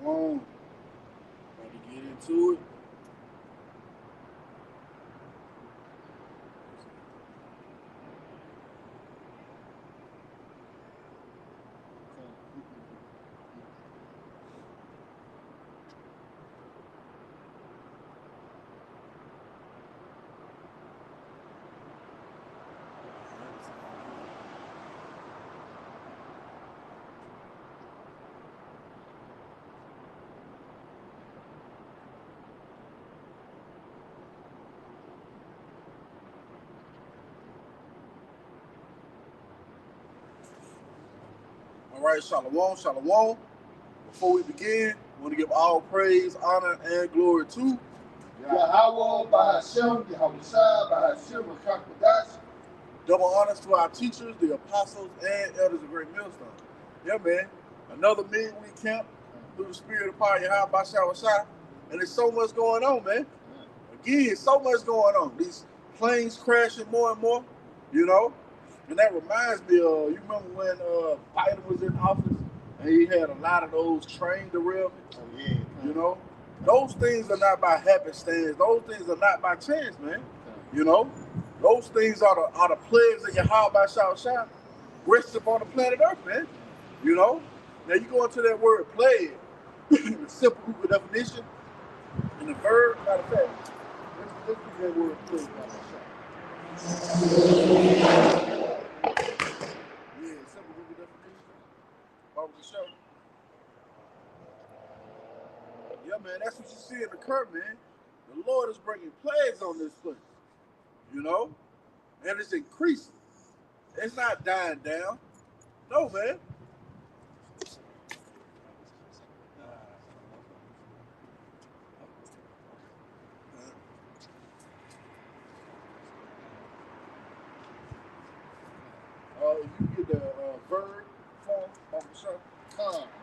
Shalom. About to get into it. All right, shalom, shalom. Before we begin, I want to give all praise, honor, and glory to Yahawah by Sham, Yahawashi by Sham, Qadash. double honors to our teachers, the apostles, and elders of Great Millstone. Yeah, man. Another midweek camp through the spirit of power, Yahawashi. And there's so much going on, man. Again, so much going on. These planes crashing more and more, you know. And that reminds me of, you remember when Biden was in office and he had a lot of those train derailments? Oh, yeah. You know? Those things are not by happenstance. Those things are not by chance, man. You know? Those things are the plagues of Yahawashi rest upon the planet Earth, man. You know? Now you go into that word plague, the simple Google definition, and the verb, matter of fact, let's do that word plague. Yeah, man, that's what you see in the curve, man. The Lord is bringing plagues on this place, you know, and it's increasing. It's not dying down. No, man. If you get the verb form of the show.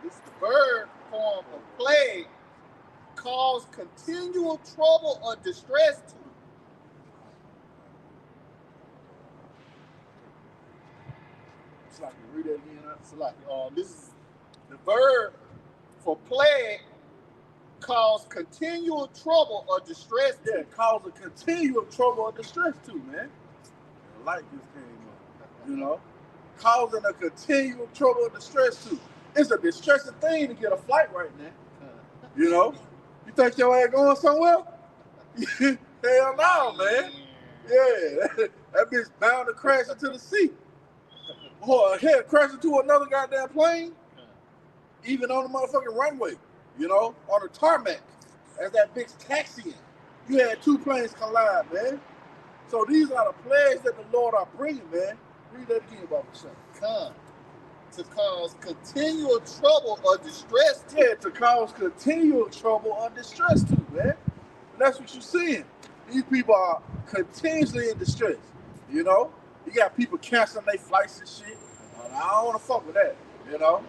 This is the verb form of plague. Cause continual trouble or distress to. It's like you read that again. It's like this is the verb for plague. Cause continual trouble or distress to. Yeah, cause a continual trouble or distress too, man. The light just came on, you know. Causing a continual trouble or distress too. It's a distressing thing to get a flight right now. You know. You think your ass going somewhere? Hell no, man. Yeah, that bitch bound to crash into the sea. Or hell, crash into another goddamn plane. Even on the motherfucking runway, you know, on the tarmac. As that bitch taxiing. You had two planes collide, man. So these are the plagues that the Lord are bringing, man. Read that again, Baba Shah. To cause continual trouble or distress to. Yeah, to cause continual trouble or distress too, man. And that's what you're seeing. These people are continuously in distress, you know? You got people canceling their flights and shit. I don't want to fuck with that, you know?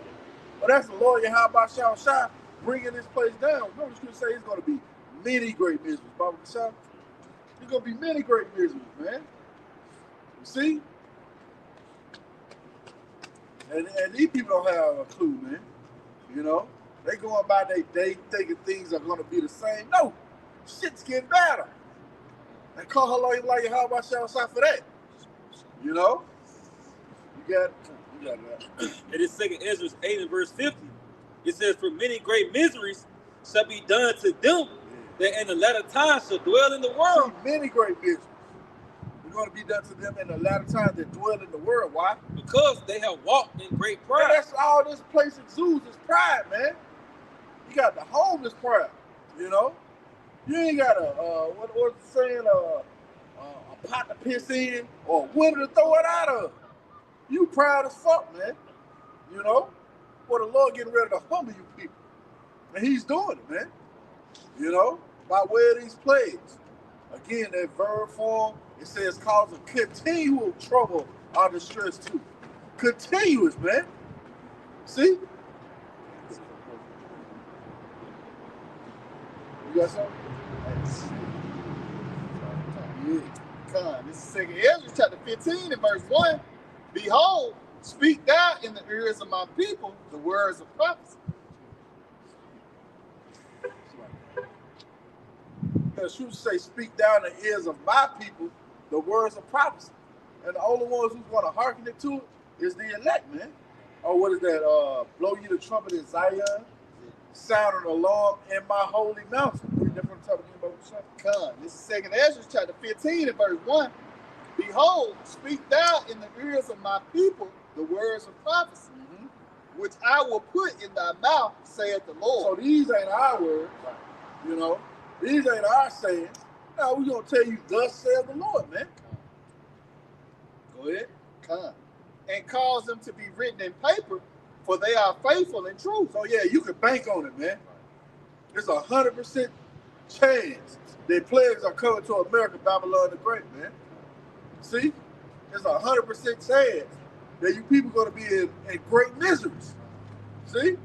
But that's the Lord Yahawashi bringing this place down. Remember, you could say it's going to be many great miseries, Baba Shah. There's going to be many great miseries, man. You see? And these people don't have a clue, man. You know? They going by their day thinking things are going to be the same. No. Shit's getting better. And call Halalyam like Yahawashi for that. You know? You got that. It is 2 Ezra 8 and verse 50. It says, for many great miseries shall be done to them that in the latter times shall dwell in the world. See, many great miseries. Going to be done to them in the latter times that dwell in the world. Why? Because they have walked in great pride. Man, that's all this place exudes is pride, man. You got the homeless pride, you know. You ain't got what's the saying, a pot to piss in or a window to throw it out of. You proud as fuck, man. You know, well, the Lord getting ready to humble you people, and He's doing it, man. You know, by way of these plagues. Again, that verb form. It says cause a continual trouble or distress too. Continuous, man. See? You got something? Yeah. This is 2 Ezra chapter 15 and verse 1. Behold, speak thou in the ears of my people the words of prophecy. the scriptures say, speak down the ears of my people the words of prophecy. And the only ones who's going to hearken it to it is the elect, man. Or what is that? Blow you the trumpet in Zion, sound an alarm in my holy mountain. Read that from the top again, Bible Shop. Come. This is 2nd Ezra chapter 15 and verse 1. Behold, speak thou in the ears of my people the words of prophecy, which I will put in thy mouth, saith the Lord. So these ain't our words, you know. These ain't our sayings. Now we're going to tell you, thus saith the Lord, man. Go ahead. Come. And cause them to be written in paper, for they are faithful and true. So yeah, you can bank on it, man. There's 100% chance that plagues are coming to America, Babylon the Great, man. See? There's 100% chance that you people going to be in great miseries. See?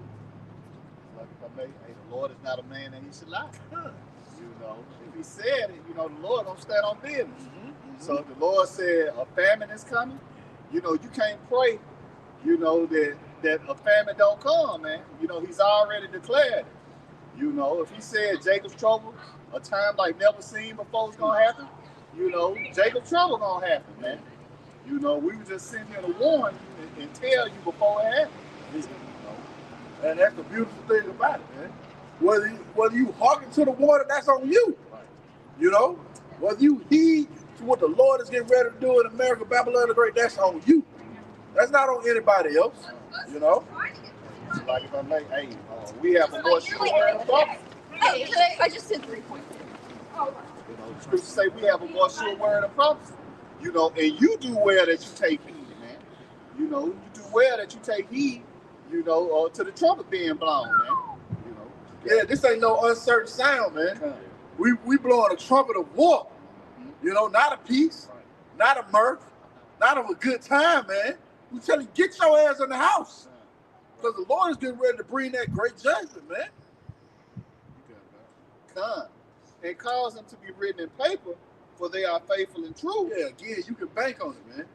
Hey, the Lord is not a man that he should lie. You know, if he said it, you know, the Lord don't stand on business. So if the Lord said a famine is coming, you know, you can't pray, you know, that a famine don't come, man. You know, he's already declared it. You know, if he said Jacob's trouble, a time like never seen before is going to happen, you know, Jacob's trouble going to happen, man. You know, we were just sitting here to warn you and tell you before it happened. You know? And that's the beautiful thing about it, man. Whether you hearken to the water, that's on you. Right. You know? Whether you heed to what the Lord is getting ready to do in America, Babylon the Great, that's on you. That's not on anybody else. You know? Like if I may, hey, we have a more sure word of prophecy. Hey, I just did 3 points. You know, the scriptures say we have a more sure word of prophecy. You know, and you do well that you take heed, man. You know, you do well that you take heed, you know, to the trumpet being blown, man. You know. Yeah, this ain't no uncertain sound, man. We blowing a trumpet of war. You know, not of peace, not of mirth, not of a good time, man. We tell you, get your ass in the house. Because the Lord is getting ready to bring that great judgment, man. Come. And cause them to be written in paper, for they are faithful and true. Yeah, again, you can bank on it, man.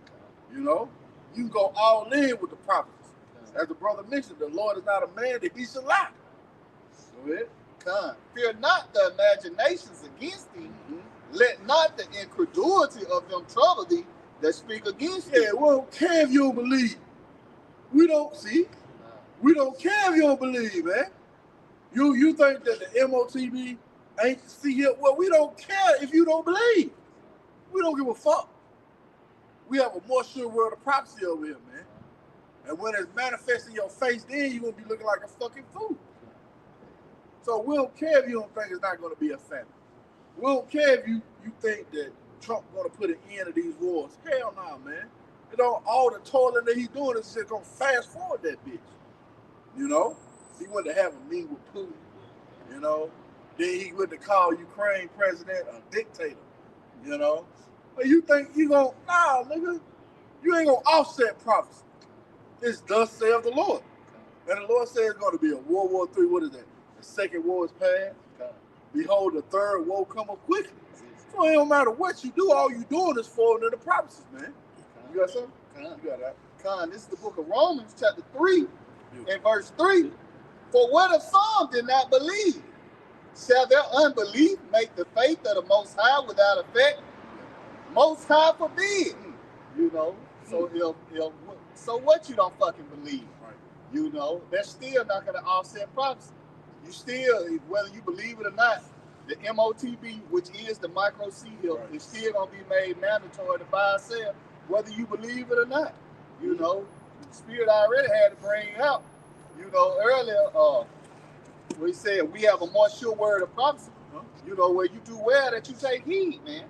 You know, you can go all in with the prophets. As the brother mentioned, the Lord is not a man that he should lie. Go ahead. Come. Fear not the imaginations against thee. Let not the incredulity of them trouble thee that speak against thee. Yeah, we don't care if you don't believe. We don't see. We don't care if you don't believe, man. You think that the MOTB ain't see it? Well, we don't care if you don't believe. We don't give a fuck. We have a more sure word of prophecy over here, man. And when it's manifest in your face, then you're going to be looking like a fucking fool. So we don't care if you don't think it's not going to be a famine. We don't care if you think that Trump going to put an end to these wars. Hell no, man. You know, all the toiling that he's doing is just going to fast forward that bitch. You know? He went to have a meeting with Putin, you know? Then he went to call Ukraine president a dictator, you know? But you think you going to, nah, nigga, you ain't going to offset prophecy. It's thus saith the Lord. And the Lord says it's going to be a World War III. What is that? The second war is past. Behold, the third woe cometh quickly. So it don't matter what you do, all you doing is falling into the prophecies, man. You got something? You got that. Con, this is the book of Romans, chapter 3, and verse 3. For what if some did not believe? Shall their unbelief make the faith of the Most High without effect? Most High forbid. You know, so so what you don't fucking believe? Right. You know, that's still not going to offset prophecy. You still, whether you believe it or not, the MOTB, which is the micro seal, is still going to be made mandatory to buy and sell, whether you believe it or not. You know, the Spirit already had to bring out, you know, earlier, we said we have a more sure word of prophecy, you know, where you do well that you take heed, man.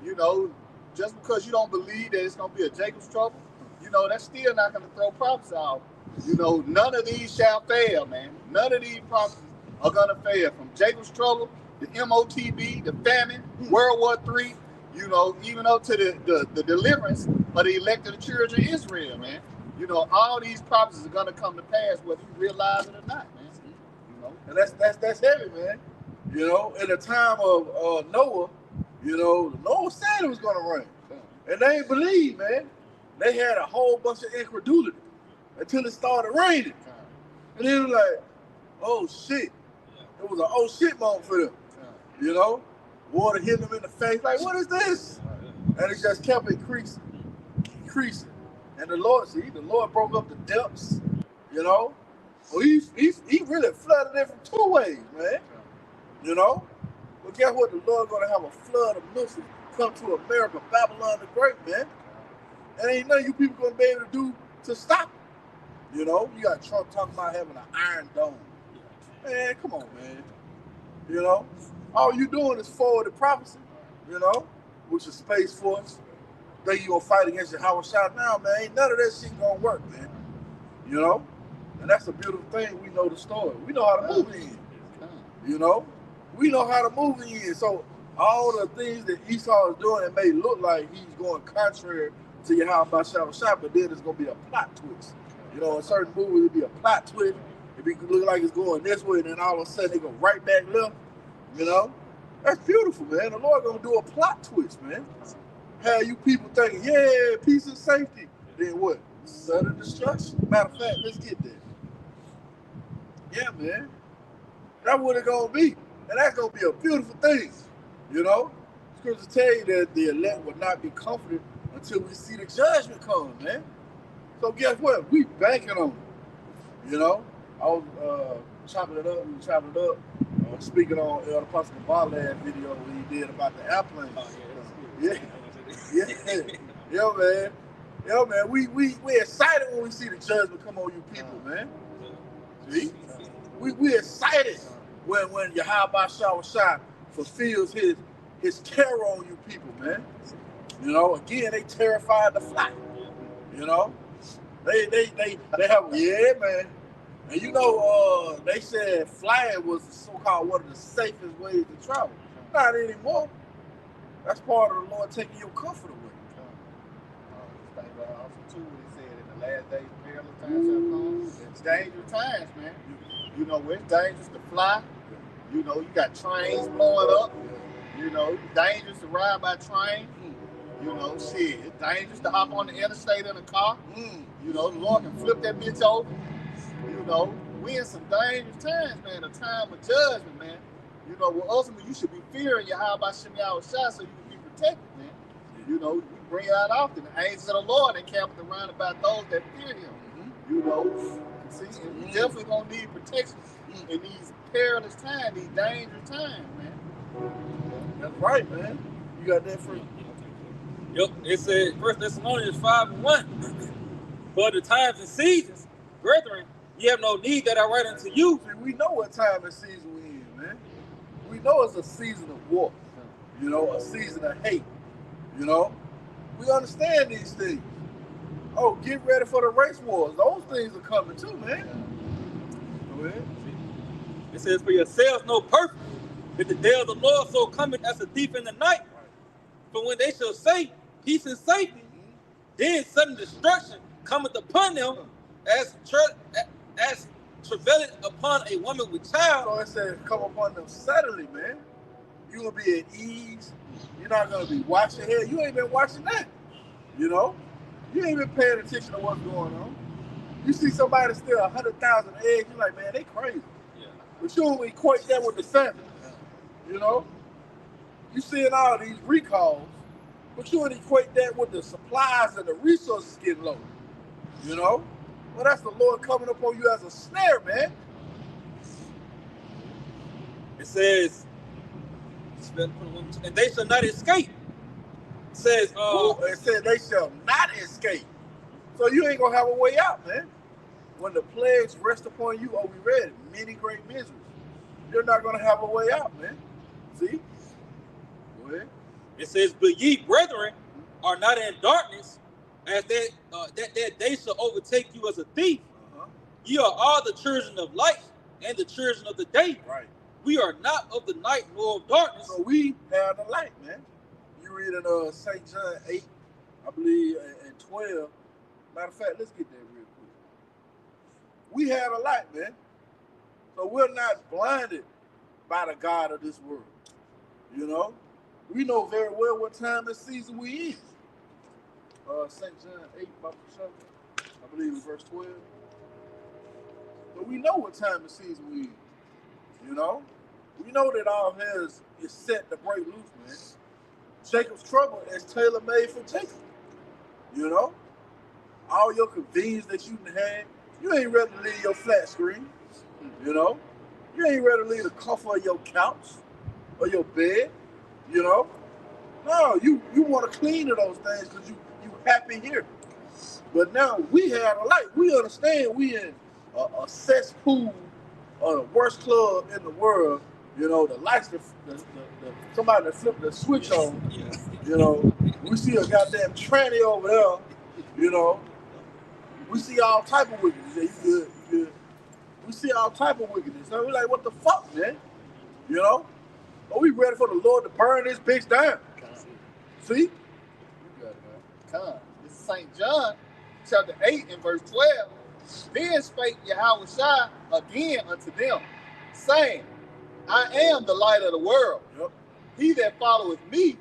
You know, just because you don't believe that it's going to be a Jacob's trouble, you know, that's still not going to throw prophecy out. You know, none of these shall fail, man. None of these prophecies are going to fail. From Jacob's trouble, the MOTB, the famine, World War III, you know, even up to the deliverance of the elected children of Israel, man. You know, all these prophecies are going to come to pass whether you realize it or not, man. You know, And that's heavy, man. You know, in the time of Noah, you know, Noah said it was going to rain. And they ain't believe, man. They had a whole bunch of incredulity until it started raining. And then it was like, oh shit. It was an oh shit moment for them. You know? Water hit them in the face. Like, what is this? And it just kept increasing. And the Lord broke up the depths, you know. Well, he really flooded it from two ways, man. You know. But guess what? The Lord gonna have a flood of missiles come to America, Babylon the Great, man. And ain't nothing you people gonna be able to do to stop it. You know, you got Trump talking about having an iron dome. Man, come on, man. You know, all you doing is forwarded prophecy, you know, which is Space Force. Then you gonna fight against Yahawashi now, man. Ain't none of that shit gonna work, man. You know? And that's a beautiful thing. We know the story. We know how to move in. You know? We know how to move in. So all the things that Esau is doing, it may look like he's going contrary to Yahawashi, but then it's gonna be a plot twist. You know, in certain movies it'll be a plot twist. It be look like it's going this way, and then all of a sudden they go right back left. You know? That's beautiful, man. The Lord gonna do a plot twist, man. Have you people thinking, yeah, peace and safety. Then what? Sudden destruction. Matter of fact, let's get there. Yeah, man. That's what it's gonna be. And that's gonna be a beautiful thing. You know? Scripture tell you that the elect will not be comforted until we see the judgment come, man. So guess what? We banking on it. You know? I was chopping it up. We were chopping it up. Speaking on the Apostle Bar last video when he did about the airplane. Yeah, man. Yo, man. We excited when we see the judgment come on you people, man. See? We excited when Yahawashi fulfills his terror on you people, man. You know, again, they terrified to fly. You know, they have, yeah, man. And you know, they said flying was the so-called one of the safest ways to travel. Not anymore. That's part of the Lord taking your comfort away. Also, too, he said in the last days, perilous times have come. It's dangerous times, man. You know, it's dangerous to fly. You know, you got trains blowing up. You know, it's dangerous to ride by train. You know, shit, it's dangerous to hop on the interstate in a car. You know, the Lord can flip that bitch over. You know, we in some dangerous times, man. A time of judgment, man. You know, well, ultimately, you should be fearing Yahawashi so you can be protected, man. You know, we bring it out often. The angels of the Lord encamped around about those that fear him. You know, see, and we definitely gonna need protection in these perilous times, these dangerous times, man. That's right, man. You got that free. Yep, it said 1 Thessalonians 5:1. For the times and seasons, brethren, ye have no need that I write unto you. See, we know what time and season we in, man. We know it's a season of war, you know, a season of hate, you know. We understand these things. Oh, get ready for the race wars. Those things are coming too, man. Go ahead. It says, for yourselves know perfect that the day of the Lord so cometh as a thief in the night. For when they shall say peace and safety, then sudden destruction cometh upon them as travaileth upon a woman with child. So it says come upon them suddenly, man. You will be at ease. You're not going to be watching here. You ain't been watching that, you know. You ain't been paying attention to what's going on. You see somebody steal 100,000 eggs, you're like, man, they crazy. Yeah. But you don't equate that with the family, you know. You seeing all these recalls, but you don't equate that with the supplies and the resources getting low, you know. Well, that's the Lord coming upon you as a snare, man. It says, and they shall not escape. It says, it said they shall not escape. So you ain't gonna have a way out, man. When the plagues rest upon you, we read it, many great miseries. You're not gonna have a way out, man. See? Go ahead. It says, but ye brethren are not in darkness, as that day shall overtake you as a thief. Ye are all the children of light and the children of the day. Right. We are not of the night nor of darkness. So we have the light, man. You read in St. John 8, I believe, and 12. Matter of fact, let's get there real quick. We have a light, man. So we're not blinded by the God of this world. You know? We know very well what time and season we in. St. John 8, I believe in verse 12. But we know what time and season we in. You know? We know that all hell is set to break loose, man. Jacob's trouble is tailor-made for Jacob. You know? All your convenience that you had, you ain't ready to leave your flat screen. You know? You ain't ready to leave the comfort of your couch or your bed. You know? No, you want to clean to those things because you happy here. But now we have a light. We understand we in a cesspool or the worst club in the world. You know, the lights, somebody that flipped the switch on. You know, we see a goddamn tranny over there. You know, we see all type of wickedness. Yeah, you good. We see all type of wickedness. And we're like, what the fuck, man? You know? Are we ready for the Lord to burn this bitch down? See? You got it, man. Come. This is St. John, chapter 8 and verse 12. Then spake Yahawashi again unto them, saying, I am the light of the world. Yep. He that followeth me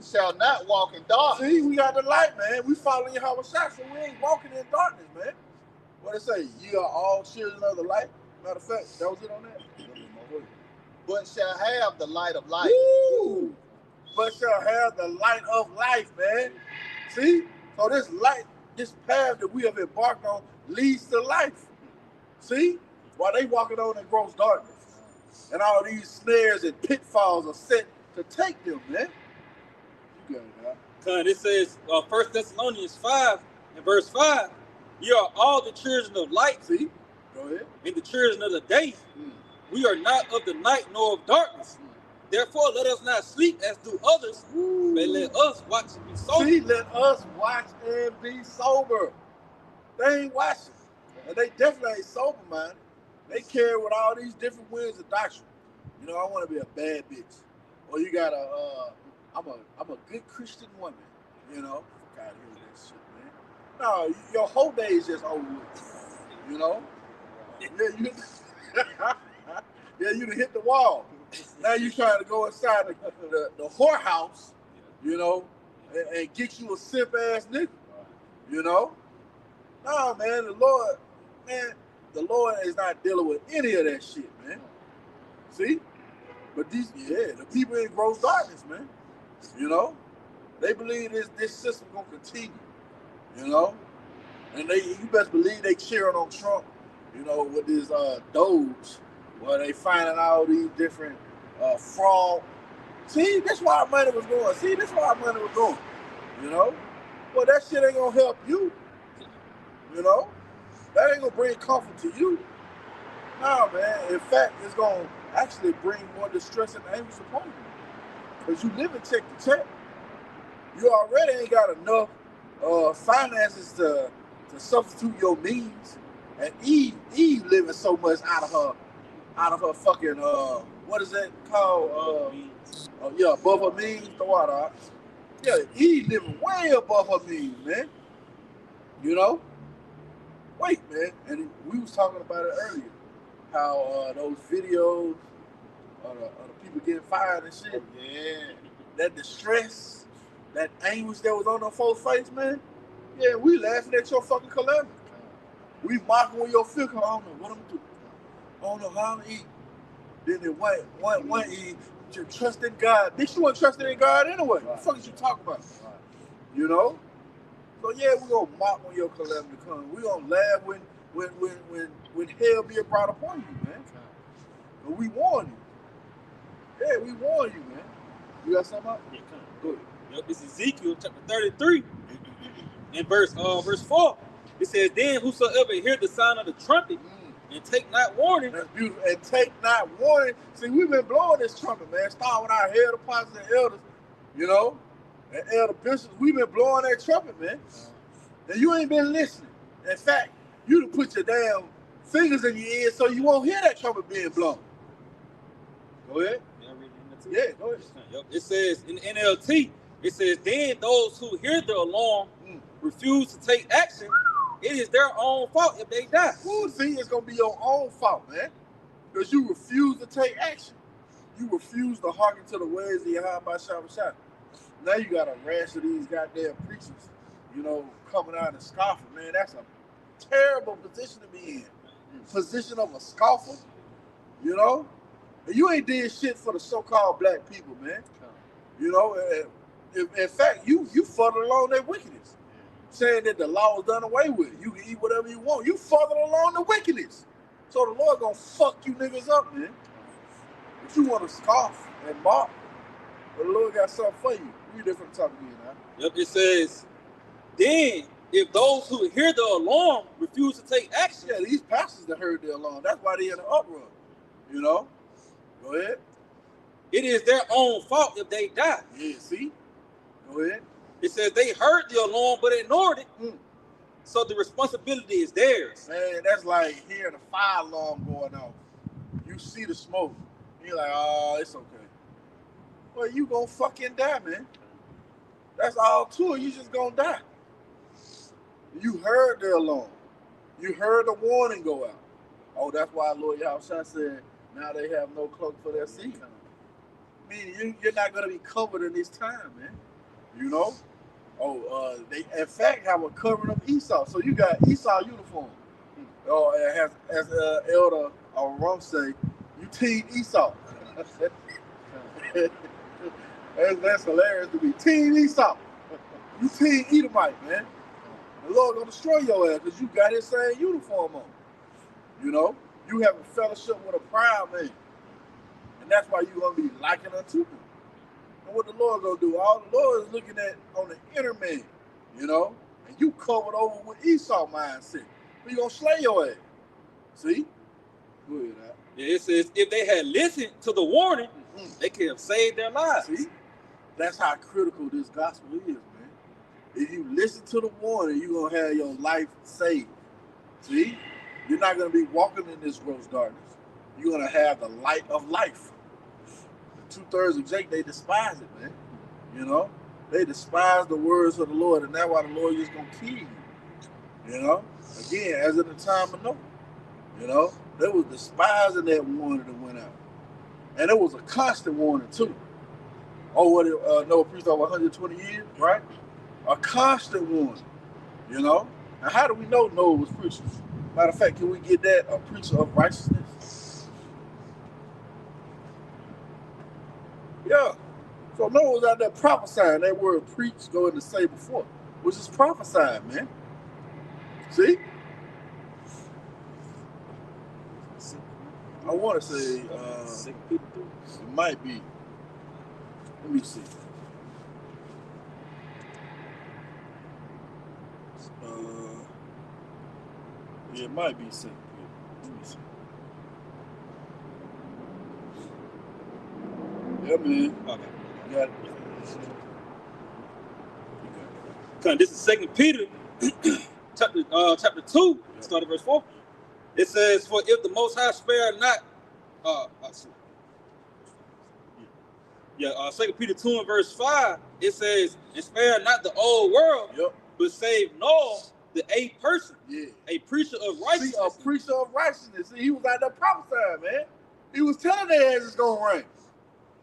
shall not walk in darkness. See, we got the light, man. We following Yahawashi, so we ain't walking in darkness, man. What it say? You are all children of the light. Matter of fact, that was it on that. But shall have the light of life. Woo! But shall have the light of life, man. See? So this light, this path that we have embarked on leads to life. See? While they walking on in gross darkness. And all these snares and pitfalls are set to take them, man. You got it, man. It says, 1 Thessalonians 5 and verse 5, you are all the children of light. See? Go ahead. And the children of the day. We are not of the night nor of darkness. Therefore, let us not sleep as do others, but let us watch and be sober. See, let us watch and be sober. They ain't watching. And they definitely ain't sober, man. They carry with all these different winds of doctrine. You know, I want to be a bad bitch. Or you got I'm a good Christian woman. You know, fuck out here with that shit, man. No, your whole day is just over with. You know? Yeah, you done hit the wall. Now you trying to go inside the whorehouse, you know, and get you a simp ass nigga. You know? No, man, the Lord is not dealing with any of that shit, man. See? But the people in gross darkness, man. You know? They believe this system gonna continue. You know? And you best believe they cheering on Trump, you know, with this Doge, where they finding all these different fraud. See, that's why our money was going. See, that's why our money was going. You know? Well, that shit ain't gonna help you. You know? That ain't gonna bring comfort to you. No, man. In fact, it's gonna actually bring more distress and anguish upon you. Because you live in check to check. You already ain't got enough finances to substitute your means. And Eve living so much out of her fucking what is that called? Above her means. Throw out. Yeah, Eve living way above her means, man. You know? Wait, man. And we was talking about it earlier. How those videos of the people getting fired and shit. Yeah. That distress, that anguish that was on their folks' face, man. Yeah, we laughing at your fucking calamity. We mocking with your filth. I don't know what I'm doing. I don't know how I'm eat. Then it one eat. You trust in God. Bitch, you weren't trusting in God anyway. Right. What the fuck is you talking about? Right. You know? So yeah, we're gonna mock when your calamity comes. We're gonna laugh when hell be brought upon you, man. But we warn you. Yeah, we warn you, man. You got something up? Yeah, come on. Go ahead. Yep, this is Ezekiel chapter 33. In verse 4. It says, then whosoever hear the sound of the trumpet and take not warning. That's beautiful. And take not warning. See, we've been blowing this trumpet, man. Starting with our head apostles and elders, you know, and elder bishops. We've been blowing that trumpet, man. And you ain't been listening. In fact, you done put your damn fingers in your ears so you won't hear that trumpet being blown. Go ahead. Yeah, go ahead. Yep. It says in the NLT, it says, then those who hear the alarm refuse to take action, it is their own fault if they die. Well, see, it's going to be your own fault, man. Because you refuse to take action. You refuse to hearken to the ways of Yahawashi. Now you got a rash of these goddamn preachers, you know, coming out and scoffing. Man, that's a terrible position to be in. Position of a scoffer, you know? And you ain't did shit for the so-called black people, man. You know, in fact, you furthered along their wickedness. Saying that the law is done away with. You can eat whatever you want. You furthered along the wickedness. So the Lord gonna fuck you niggas up, man. But you want to scoff and mock, but the Lord got something for you. Read it from the top again, now. Yep, it says, then if those who hear the alarm refuse to take action. Yeah, these pastors that heard the alarm. That's why they in the uproar. You know? Go ahead. It is their own fault if they die. Yeah, see? Go ahead. It says they heard the alarm but ignored it. So the responsibility is theirs. Man, that's like hearing a fire alarm going off. You see the smoke. You're like, oh, it's okay. Well, you gonna fucking die, man. That's all to it. You just gonna die. You heard the alarm. You heard the warning go out. Oh, that's why Lord Yahawashi said, now they have no cloak for their seed. Meaning you're not gonna be covered in this time, man. You know? Oh, they in fact have a covering of Esau. So you got Esau uniform. Oh, as Elder Ram say, you team Esau. That's hilarious to be team Esau. You team Edomite, man. The Lord gonna destroy your ass because you got his same uniform on. You know, you have a fellowship with a proud man, and that's why you gonna be likened unto him. And what the Lord gonna do? All the Lord is looking at on the inner man, you know, and you covered over with Esau mindset. You gonna slay your ass. See? Go ahead, now. Yeah, it says if they had listened to the warning, they could have saved their lives. See? That's how critical this gospel is, man. If you listen to the warning, you're gonna have your life saved. See? You're not gonna be walking in this gross darkness. You're gonna have the light of life. 2/3 of Jake, they despise it, man. You know? They despise the words of the Lord, and that's why the Lord is gonna kill you. You know? Again, as in the time of Noah. You know? They was despising that warning that went out. And it was a constant warning too. Oh, what Noah preached over 120 years, right? A constant warning. You know? Now how do we know Noah was preaching? Matter of fact, can we get that? A preacher of righteousness? Yeah. So Noah was out there prophesying. That word preach going to say before, which is prophesying, man. See? I want to say it might be. Let me see. Yeah, it might be 2 Peter. Let me see. Yeah, man. Okay. You got it. Okay, this is 2 Peter chapter 2, starting verse 4. It says, for if the Most High spare not, 2 Peter 2 and verse 5, it says, and spare not the old world, but save Noah, the eighth person, a preacher of righteousness. See, a preacher of righteousness. See, he was out there prophesying, man. He was telling their ass it's going to rain.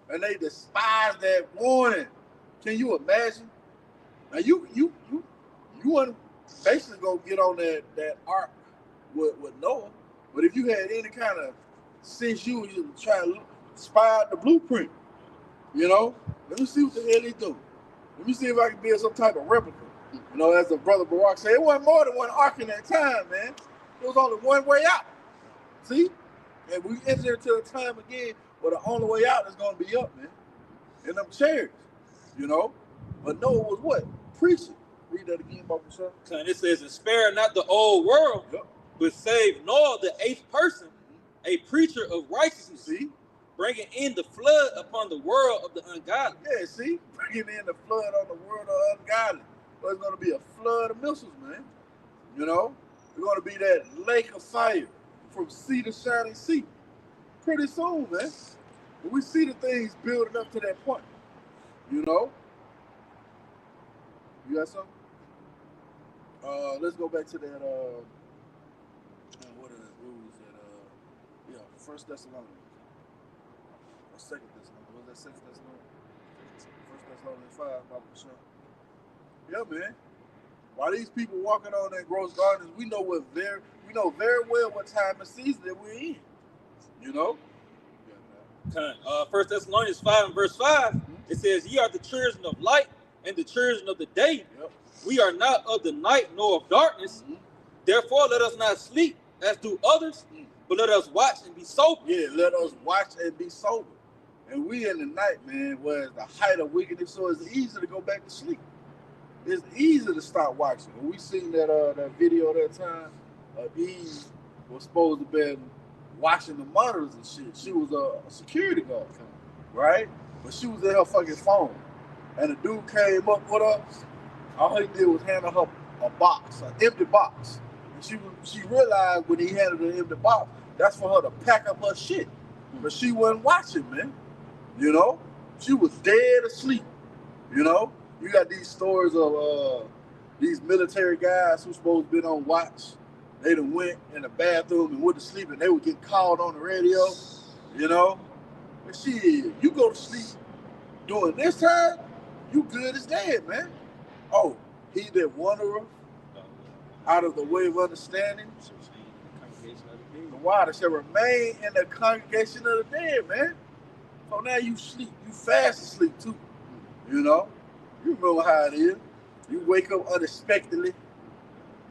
And they despised that warning. Can you imagine? Now, you want to basically go get on that ark with Noah, but if you had any kind of sense, you was trying to spy out the blueprint, you know, let me see what the hell he's doing. Let me see if I can build some type of replica. You know, as the brother Barak said, it wasn't more than one ark in that time, man. There was only one way out. See? And we enter into a time again where the only way out is going to be up, man. In them chairs, you know. But Noah was what? Preaching. Read that again, Baba Shah. And it says, and spare not the old world, but save Noah, the eighth person, a preacher of righteousness. See? Bringing in the flood upon the world of the ungodly. Yeah, see? Bringing in the flood on the world of the ungodly. There's going to be a flood of missiles, man. You know? There's going to be that lake of fire from sea to shining sea. Pretty soon, man. But we see the things building up to that point. You know? You got something? Let's go back to that, what is that? First Thessalonians. Or Second Thessalonians. Was that Second Thessalonians? First Thessalonians 5, Baba Shah. Yeah, man. While these people walking on that gross gardens, we know very well what time and season that we're in. You know? First Thessalonians 5 and verse 5, it says, "Ye are the children of light and the children of the day. Yep. We are not of the night nor of darkness. Therefore, let us not sleep as do others, but let us watch and be sober." Yeah, let us watch and be sober. And we in the night, man, was the height of wickedness, so it's easy to go back to sleep. It's easy to stop watching. When we seen that video that time, Eve was supposed to be watching the monitors and shit. She was a security guard, right? But she was in her fucking phone. And the dude came up with her. All he did was hand her a box, an empty box. And she realized when he handed her the empty box, that's for her to pack up her shit. But she wasn't watching, man. You know? She was dead asleep. You know? You got these stories of these military guys who supposed to be on watch. They done went in the bathroom and went to sleep and they would get called on the radio. You know? But shit, you go to sleep during this time, you good as dead, man. Oh, he that wandereth out of the way of understanding, the water shall remain in the congregation of the dead, man. So now you sleep, you fast asleep too. You know? You remember how it is. You wake up unexpectedly,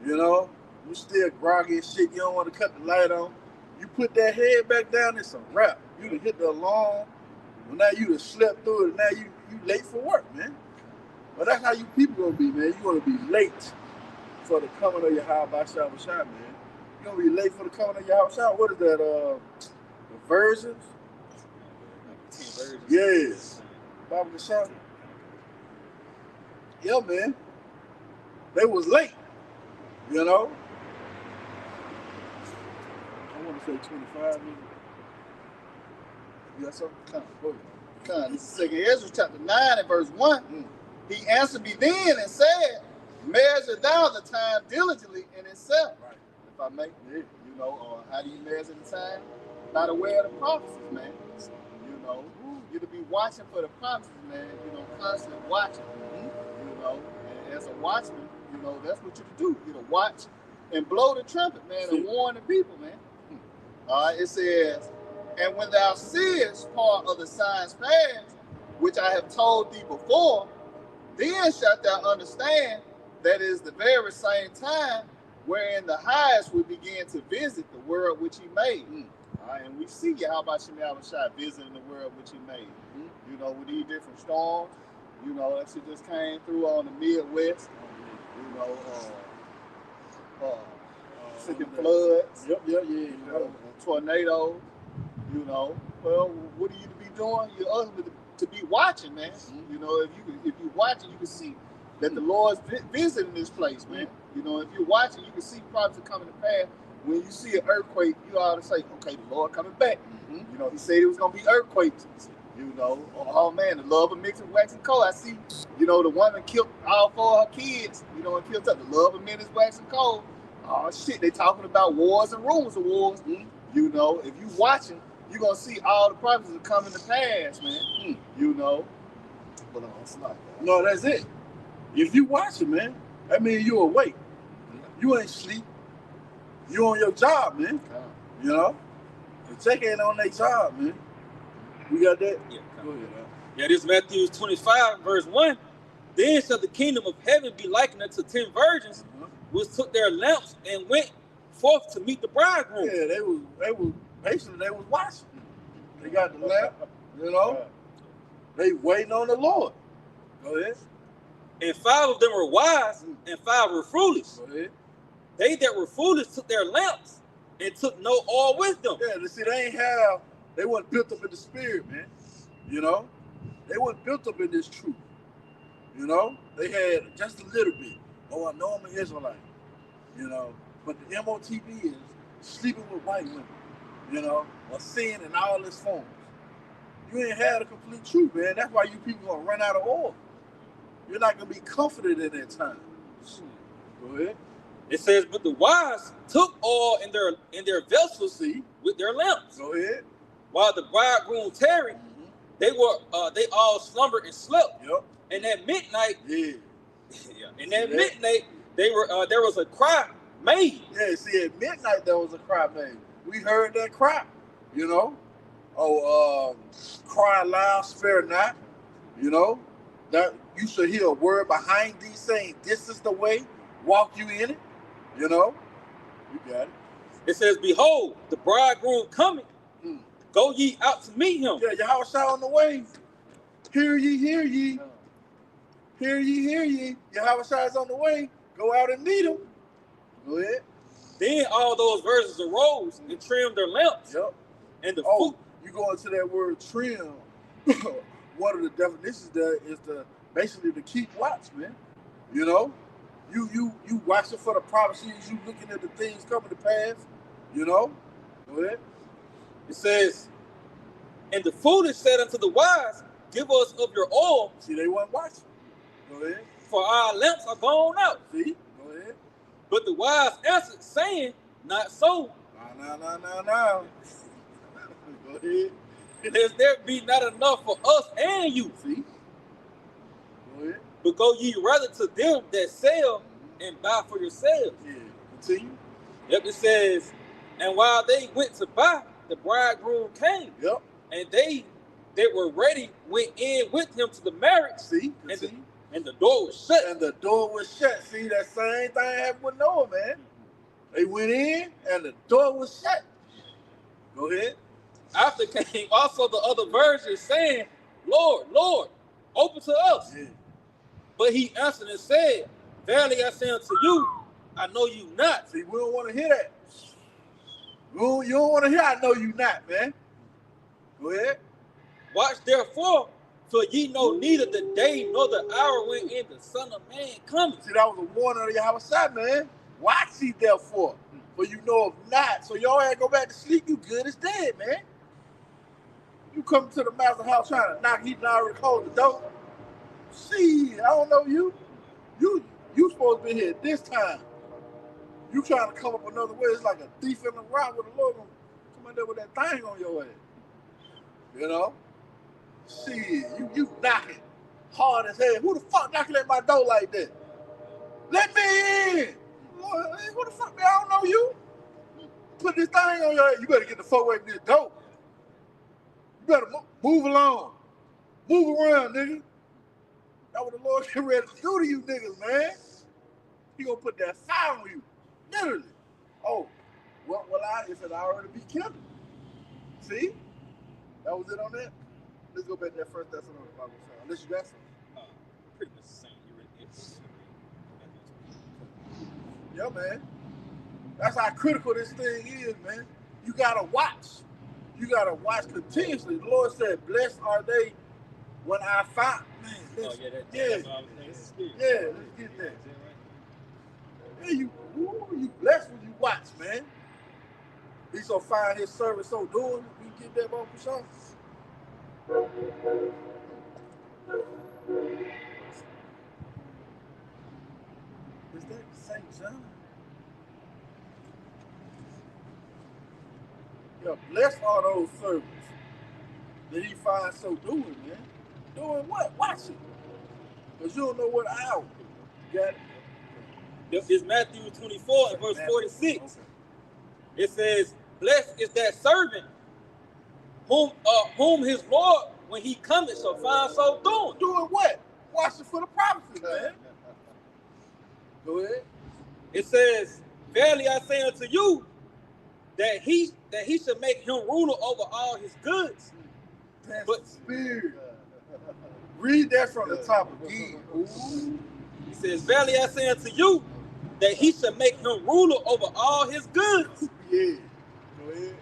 you know? You still groggy and shit, you don't want to cut the light on. You put that head back down, it's a wrap. You done hit the alarm. Well, now you done slept through it, and now you late for work, man. But that's how you people gonna be, man. You gonna be late for the coming of Yahawashi, man. You gonna be late for the coming of Yahawashi. What is that? The versions? 10 versions. Yes. Bible Sham. Yeah, man. They was late. You know. I want to say 25 minutes. You got something? Go ahead. This is 2 Ezra chapter 9 and verse 1. He answered me then and said, "Measure thou the time diligently in itself." Right. If I may, you know, how do you measure the time? By the way of the prophecies, man. You know, you to be watching for the prophecies, man. You know, constantly watching. You know, and as a watchman, you know, that's what you do. You to watch and blow the trumpet, man, and warn the people, man. It says, "And when thou seest part of the signs past, which I have told thee before, then shalt thou understand that is the very same time wherein the highest will begin to visit the world which he made." And we see Yahawashi visiting the world which he made. You know, with these different storms, you know, that shit just came through on the Midwest. You know, floods. You know, tornadoes. You know, well, what are you to be doing? You're ultimately to be watching, man. You know, if you watching, you can see that the Lord's visiting this place, man. You know, if you're watching, you can see prophecy coming to pass. When you see an earthquake, you ought to say, "Okay, the Lord coming back." You know, he said it was gonna be earthquakes. You know, oh man, the love of mixing wax and coal. I see, you know, the woman killed all 4 of her kids. You know, and killed up the love of men is wax and coal. Oh shit, they talking about wars and rumors of wars. You know, if you watching, you're gonna see all the prophecies are coming to pass, man. You know, but it's not that. No, that's it. If you watching, man, that means you awake. You ain't sleep. You on your job, man. You know? The check ain't on their job, man. We got that? Yeah, go ahead, man. Yeah, this is Matthew 25, verse 1. "Then shall the kingdom of heaven be likened unto 10 virgins, which took their lamps and went forth to meet the bridegroom." Yeah, they was basically they was watching. They got the lamp, you know. They waiting on the Lord. Go ahead. "And 5 of them were wise, and 5 were foolish. Go ahead. They that were foolish took their lamps and took no oil with them." Yeah, see, they weren't built up in the spirit, man. You know, they weren't built up in this truth. You know, they had just a little bit. Oh, I know I'm an Israelite. You know, but the MOTB is sleeping with white women. You know, or sin in all its forms. You ain't had a complete truth, man. That's why you people gonna run out of oil. You're not gonna be comforted in that time. Go ahead. It says, "But the wise took oil in their vessels with their lamps. Go ahead. While the bridegroom tarried, they all slumbered and slept. Yep. And at midnight, midnight, there was a cry made." Yeah, see, at midnight there was a cry made. We heard that cry, you know. cry loud, spare not. You know, that you should hear a word behind thee saying, this is the way, walk you in it. You know, you got it. It says, behold, the bridegroom coming. Go ye out to meet him. Yeah, Yahawashi on the way. Hear ye, hear ye. Hear ye, hear ye. Yahawashi is on the way. Go out and meet him. Go ahead. Then all those virgins arose and trimmed their lamps. Yep. And the you go into that word trim. One of the definitions there is basically to keep watch, man. You know, you watching for the prophecies. You looking at the things coming to pass. You know. Go ahead. It says, and the foolish said unto the wise, give us of your oil. See, they weren't watching. Go ahead. For our lamps are gone out. See, go ahead. But the wise answered, saying, not so. No. Go ahead. Lest there be not enough for us and you. See? Go ahead. But go ye rather to them that sell and buy for yourselves. Yeah. Continue. Yep, it says, and while they went to buy, the bridegroom came. Yep. And they that were ready went in with him to the marriage. See? And the door was shut. And the door was shut. See, that same thing happened with Noah, man. They went in and the door was shut. Go ahead. After came also the other virgins saying, Lord, Lord, open to us. Yeah. But he answered and said, verily I say unto you, I know you not. See, we don't want to hear that. You don't want to hear I know you not, man. Go ahead. Watch therefore, for ye know neither the day nor the hour when in the Son of Man cometh. See, that was a warning of Yahawashi, man. Watch ye therefore, for you know of not. So y'all had to go back to sleep, you good as dead, man. You come to the master house trying to knock, he already closed the door. See, I don't know you. You supposed to be here this time. You trying to come up another way. It's like a thief in the rock with a Lord come in there with that thing on your head. You know? See, you knocking hard as hell. Who the fuck knocking at my door like that? Let me in. Who the fuck, man? I don't know you. Put this thing on your head. You better get the fuck away from this door. You better move along. Move around, nigga. That's what the Lord get ready to do to you niggas, man. He gonna put that fire on you. Literally. Oh, well, I said I already be killed. See? That was it on that? Let's go back to that first Thessalonians Bible. Unless you got something. Pretty much the same. Yeah, man. That's how critical this thing is, man. You gotta watch. You gotta watch continuously. The Lord said, blessed are they when I find. Man, let's get that. Yeah, you blessed when you watch, man. He so find his service so doing. You get that, bro, for sure. Is that St. John? Yeah, blessed are those servants that he finds so doing, man. Doing what? Watching. Because you don't know what hour. You got it? It's Matthew 24 and verse 46. It says, blessed is that servant whom his Lord, when he cometh, shall find so doing. Doing what? Watching for the prophecy, man. Go ahead. It says, verily I say unto you, that he should make him ruler over all his goods. That's but spirit. Read that from the top again. He says, verily I say unto you, that he should make him ruler over all his goods. Yeah. Go ahead.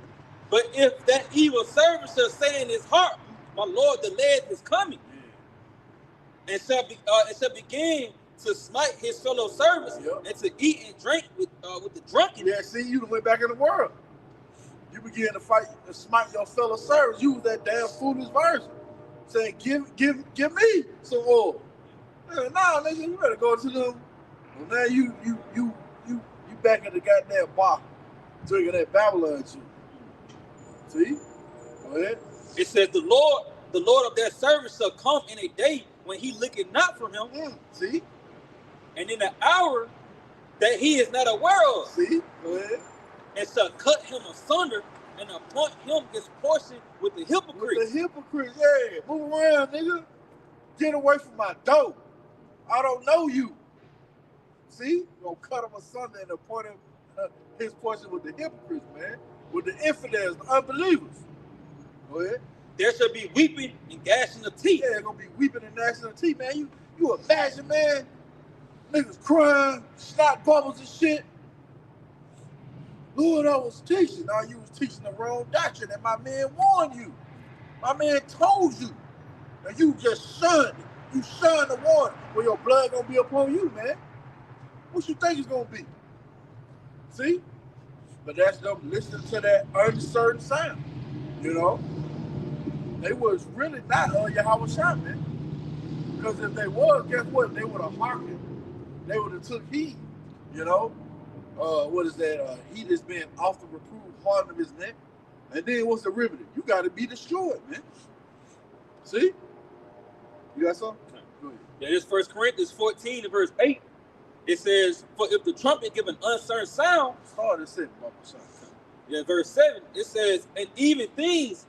But if that evil servant shall say in his heart, my Lord delayed his coming, and shall begin to smite his fellow servants, and to eat and drink with the drunken. Yeah, see, you went back in the world. You begin to fight and smite your fellow servants. You was that damn foolish version, saying, "Give me some oil." Nah, nigga, you better go to them. Well, now you back in the goddamn bar, drinking that Babylon shit. See? Go ahead. It says the Lord of that servant shall come in a day when he looketh not from him. See? And in an hour that he is not aware of. See? Go ahead. And shall cut him asunder and appoint him his portion with the hypocrites. With the hypocrites, yeah. Move around, nigga. Get away from my door. I don't know you. See? You're going to cut him asunder and appoint him his portion with the hypocrites, man. With the infidels, the unbelievers. Go ahead. There shall be weeping and gnashing of teeth. Yeah, gonna be weeping and gnashing of teeth, man. You imagine, man, niggas crying, snot bubbles and shit. Lord, I was teaching. Now you was teaching the wrong doctrine, and my man warned you. My man told you. And you just shunned it. You shunned the warning. Well, your blood gonna be upon you, man. What you think it's gonna be? See? But that's them listening to that uncertain sound. You know? They was really not Yahawashi, man. Because if they was, guess what? They would have hearkened. They would have took heed. You know? What is that? He just been off the reproof, hardened of his neck. And then what's the remedy? You got to be destroyed, man. See? You got something? Go ahead. Yeah, this 1 Corinthians 14 and verse 8. It says, for if the trumpet give an uncertain sound. Start at 7, Baba Shah. Yeah, verse 7. It says, and even things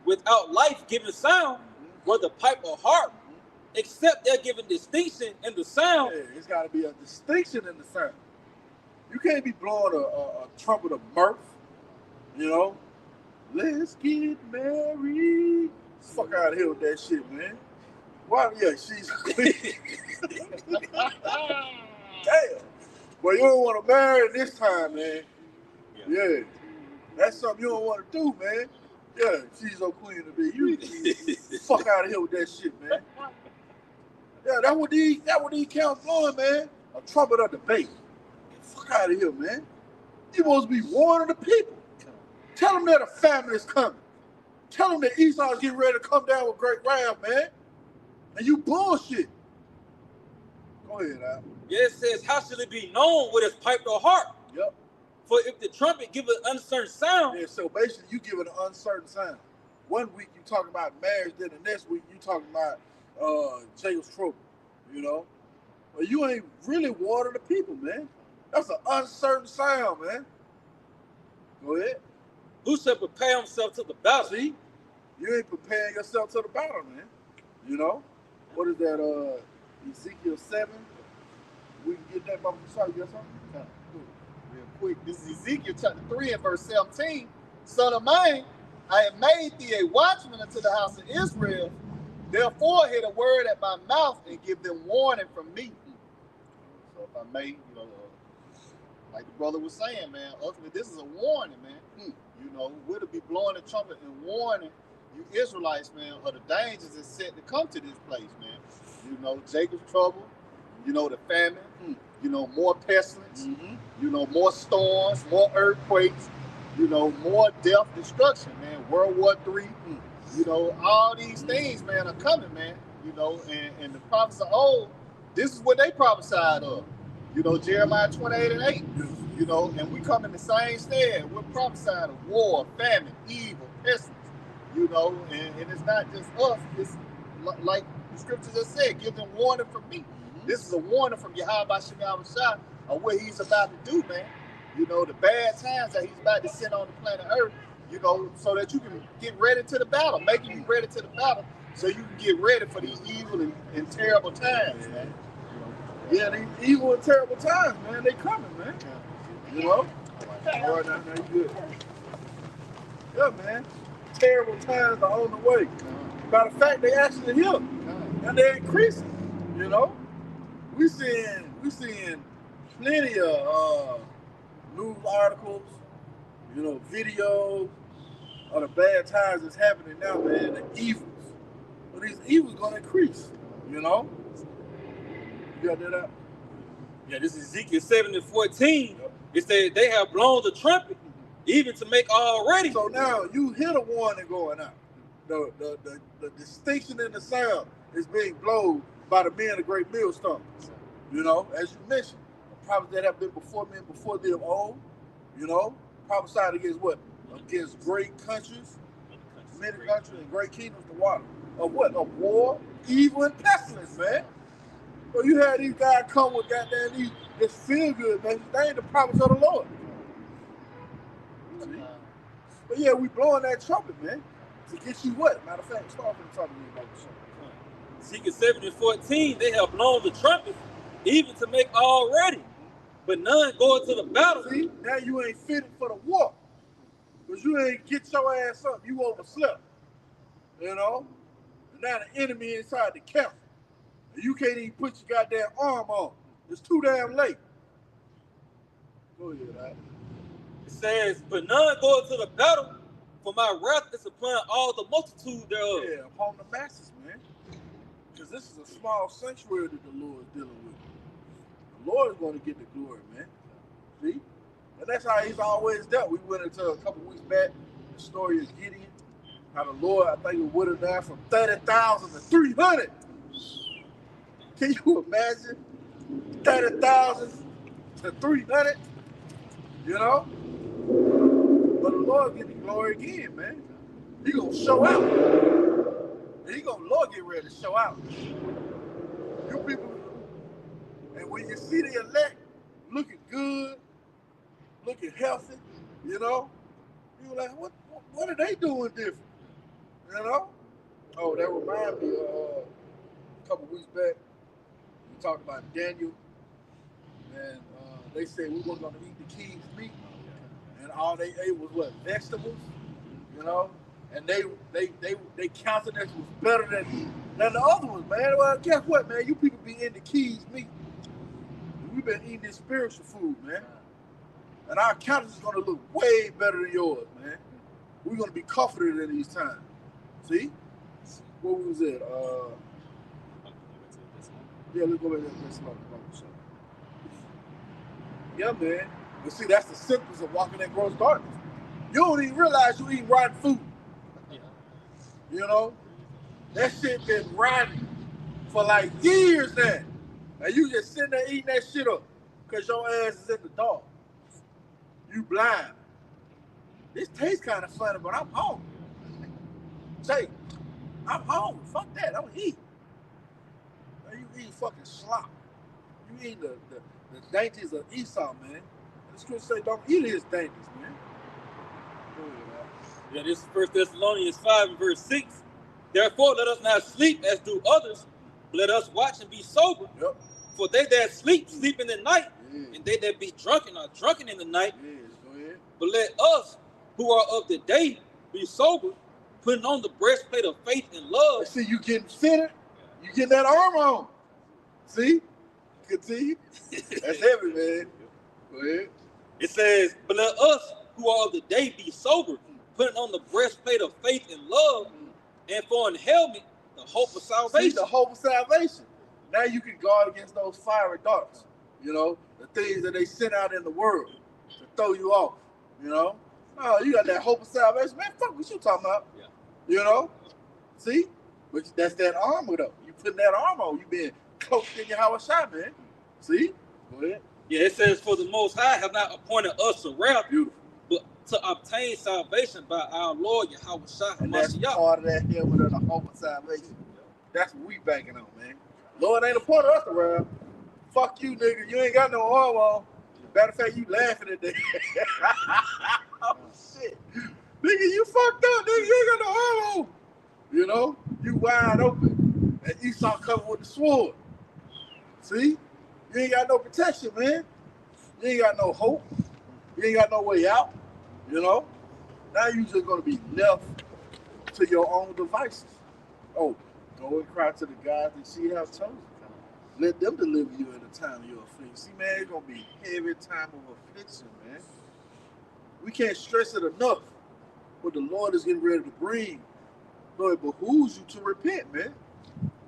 without life-giving sound, whether pipe or harp, except they're giving distinction in the sound. Yeah, it's got to be a distinction in the sound. You can't be blowing a trumpet of mirth, you know. Let's get married. Fuck out of here with that shit, man. Why? Yeah, she's queen. Damn. Well, you don't want to marry this time, man. Yeah. That's something you don't want to do, man. Yeah, she's so queen to be. You fuck out of here with that shit, man. Yeah, that's what these counts blowing, man. A trumpet of debate. Fuck out of here, man. You supposed to be warning the people. Tell them that a famine is coming. Tell them that Esau's getting ready to come down with great wrath, man. And you bullshit. Go ahead, Al. Yeah, it says, how shall it be known with his pipe or harp? Yep. For if the trumpet give an uncertain sound. Yeah, so basically you give it an uncertain sound. 1 week you talking about marriage, then the next week you talking about Jacob's trouble, you know? Well, you ain't really warning the people, man. That's an uncertain sound, man. Go ahead. Who shall prepare himself to the battle? See? You ain't preparing yourself to the battle, man. You know? What is that, Ezekiel 7? We can get that, Baba Shah. You got something? Real quick. This is Ezekiel chapter 3 and verse 17. Son of man, I have made thee a watchman unto the house of Israel. Therefore, hear the word at my mouth and give them warning from me. So if I may, you know, like the brother was saying, man, ultimately this is a warning, man. You know, we're to be blowing the trumpet and warning you Israelites, man, of the dangers that's set to come to this place, man. You know, Jacob's trouble, you know, the famine, you know, more pestilence, you know, more storms, more earthquakes, you know, more death, destruction, man. World War III, you know, all these things, man, are coming, man. You know, and the prophets of old, this is what they prophesied of. You know, Jeremiah 28 and 8, you know, and we come in the same stead. We're prophesying of war, famine, evil, pestilence, you know, and it's not just us. It's like the scripture just said, give them warning from me. This is a warning from Yahawashi of what he's about to do, man. You know, the bad times that he's about to send on the planet Earth, you know, so that you can get ready to the battle, making you ready to the battle so you can get ready for these evil and terrible times, man. Yeah, these evil and terrible times, man, they coming, man. You know? All right, now you good. Yeah, man. Terrible times are on the way. Matter of fact, they actually here. And they're increasing, you know? We seeing plenty of news articles, you know, videos of the bad times that's happening now, man, the evils. But these evils gonna increase, you know? You got that out? Yeah, this is Ezekiel 7 and 14. Yep. It said they have blown the trumpet, even to make all ready. So now you hear the warning going out. The distinction in the sound is being blown by the men of great millstones. You know, as you mentioned, the prophets that have been before me and before them old, you know, prophesied against what? Against great countries, many countries and great kingdoms to water. Of what? Of war, evil, and pestilence, man. So you had these guys come with goddamn this feel good, man. They ain't the prophets of the Lord. See? But yeah, we blowing that trumpet, man, to get you what? Matter of fact, start from the top of the about the Ezekiel 7 and 14, they have blown the trumpet, even to make all ready, but none go into the battle. See, now you ain't fitted for the war. Because you ain't get your ass up. You overslept. You know? And now the enemy inside the camp. And you can't even put your goddamn arm on. It's too damn late. Go ahead, right? It says, but none go into the battle, for my wrath is upon all the multitude thereof. Yeah, upon the masses, man. Because this is a small sanctuary that the Lord is dealing with. The Lord is going to get the glory, man. See? And that's how he's always dealt. We went into a couple weeks back, the story of Gideon. How the Lord, I think, would have down from 30,000 to 300. Can you imagine? 30,000 to 300? You know? But the Lord get the glory again, man. He gonna show out. Lord get ready to show out. You people, and when you see the elect looking good, looking healthy, you know, you're like, what are they doing different? You know? Oh, that reminds me a couple weeks back, we talked about Daniel, and they said we weren't going to eat the king's meat, and all they ate was what? Vegetables, you know? And they counted that was better than the other ones, man. Well, guess what, man? You people be in the king's meat. We've been eating this spiritual food, man. And our countenance is going to look way better than yours, man. We're going to be comforted in these times. See? What was it? Yeah, let's go back there. Let's talk about something. Yeah, man. But see, that's the symptoms of walking in gross darkness. You don't even realize you eating rotten food. You know? That shit been rotten for like years now. And you just sitting there eating that shit up because your ass is in the dark. You blind. This tastes kind of funny, but I'm hungry. Say, I'm hungry. Fuck that. I'm gonna eat. Man, you eat fucking slop. You eat the dainties of Esau, man. The scripture say don't eat his dainties, man. Go ahead, man. Yeah, this is 1 Thessalonians 5 and verse 6. Therefore, let us not sleep as do others. Let us watch and be sober. Yep. For they that sleep, sleep in the night. Yeah. And they that be drunken are drunken in the night. Yeah, go ahead. But let us, who are of the day, be sober, putting on the breastplate of faith and love. See, you getting fitted. You getting that armor on. See? Continue. That's heavy, man. Go ahead. It says, but let us, who are of the day, be sober, putting on the breastplate of faith and love, and for an helmet, the hope of salvation. See, the hope of salvation. Now you can guard against those fiery darts, you know, the things that they send out in the world to throw you off, you know. Oh, you got that hope of salvation. Man, fuck what you talking about, Yeah. You know. See? But that's that armor, though. You putting that armor on. You being cloaked in Yahawashi, man. See? Go ahead. Yeah, it says, for the Most High have not appointed us to wrath, Beautiful. but to obtain salvation by our Lord Yahawashi. And that's part of that helmet of the hope of salvation. That's what we banking on, man. Lord ain't appointed us around. Fuck you, nigga. You ain't got no arm on. Matter of fact, you laughing at that. Oh, shit. Nigga, you fucked up, nigga. You ain't got no arm on. You know? You wide open. And Esau covered with the sword. See? You ain't got no protection, man. You ain't got no hope. You ain't got no way out. You know? Now you just going to be left to your own devices. Oh, go and cry to the God that she has chosen. Let them deliver you in the time of your affliction. See, man, it's going to be a heavy time of affliction, man. We can't stress it enough what the Lord is getting ready to bring. So it behooves you to repent, man.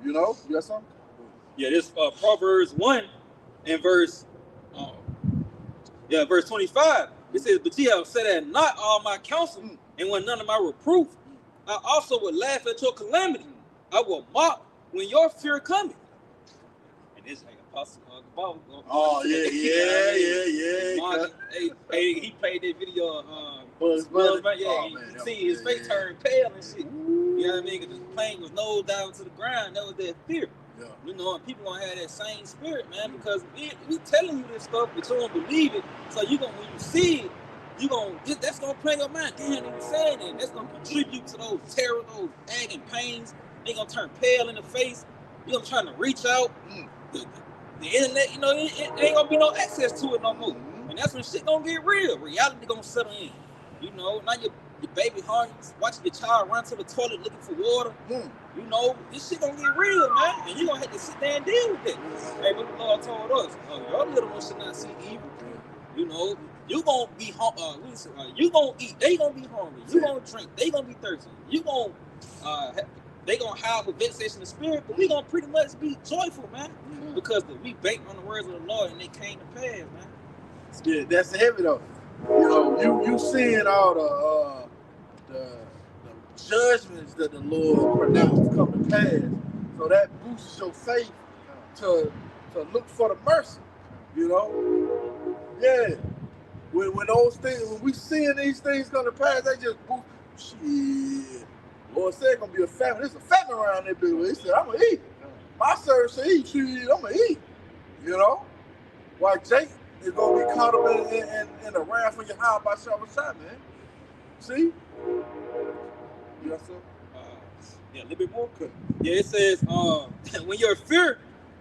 You know? You got something? Yeah, this Proverbs 1 and verse 25. It says, but ye have set at not all my counsel, and when none of my reproof, I also will laugh at your calamity. I will mock when your fear cometh. And this like Apostle Oh, yeah. Hey, he played that video. Buzz, Yeah, oh, you man, see his face turn pale and shit. You know what I mean? Because the plane was nose down to the ground. That was that fear. Yeah. You know, and people gonna have that same spirit, man, because we telling you this stuff, but you don't believe it. So you gonna, when you see it, that's gonna play your mind. Damn, they saying that. That's gonna contribute to those terror, those agony pains. They gonna turn pale in the face. You gonna try to reach out. The internet, you know, it ain't gonna be no access to it no more. And that's when shit gonna get real. Reality gonna settle in. You know, now your baby hungry, watching your child run to the toilet looking for water. You know, this shit gonna get real, man. And you gonna have to sit there and deal with it. Hey, but the Lord told us, your little one should not see evil. You know, you gonna be you gonna eat, they gonna be hungry. You gonna drink, they gonna be thirsty. You gonna they gonna have a vexation of spirit, but we gonna pretty much be joyful, man, because we bank on the words of the Lord and they came to pass, man. Yeah, that's heavy though. You know, you seeing all the judgments that the Lord pronounced come to pass, so that boosts your faith to look for the mercy. You know, yeah. When those things, when we seeing these things come to pass, they just boost. Shit. Lord said it's gonna be a famine. There's a famine around that bitch. He said, I'm gonna eat. My servant said, eat. I'm gonna eat. You know? While Jake is gonna be caught up in the wrath of Yahawah by Rawchaa, man. See? You got something? Yeah, a little bit more. Yeah, it says,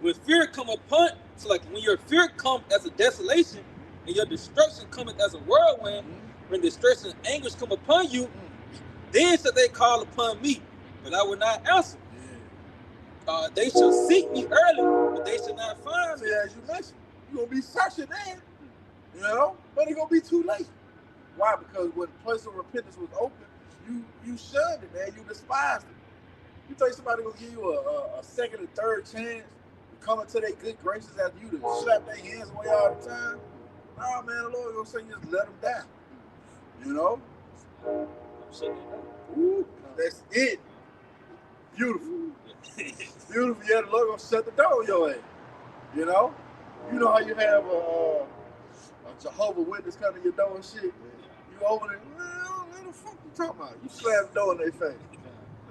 when fear come upon, so like when your fear come as a desolation, and your destruction cometh as a whirlwind, when distress and anguish come upon you, then shall they call upon me, but I will not answer. They shall seek me early, but they shall not find me. As you mentioned, you're gonna be searching then, you know, but it's gonna be too late. Why? Because when the place of repentance was open, you shunned it, man. You despised it. You think somebody gonna give you a second and third chance to come into their good graces after you to slap their hands away all the time? Nah, man, the Lord gonna say just let them down. You know? Ooh, that's it. Beautiful. Beautiful. Yeah, the Lord gonna shut the door on your ass. You know how you have a Jehovah Witness come to your door and shit. You open it, well, what the fuck you talking about? You slam the door in their face.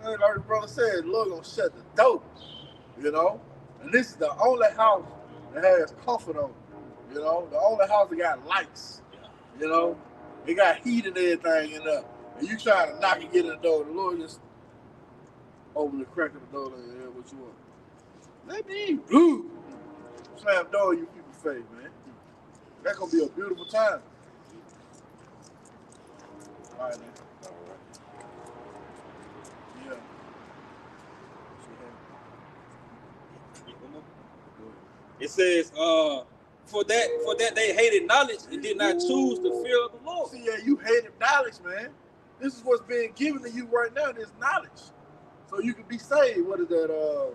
And like the brother said, the Lord gonna shut the door. You know, and this is the only house that has comfort on it. You know, the only house that got lights. You know, it got heat and everything in there. And you trying to knock and get in the door, the Lord just open the crack of the door and hear what you want. Let me in. Blue. Slam the door in you people's face, man. That's gonna be a beautiful time. All right, man. Yeah. It says, for that they hated knowledge and did not choose the fear of the Lord. See, yeah, you hated knowledge, man. This is what's being given to you right now, this knowledge. So you can be saved. What is that?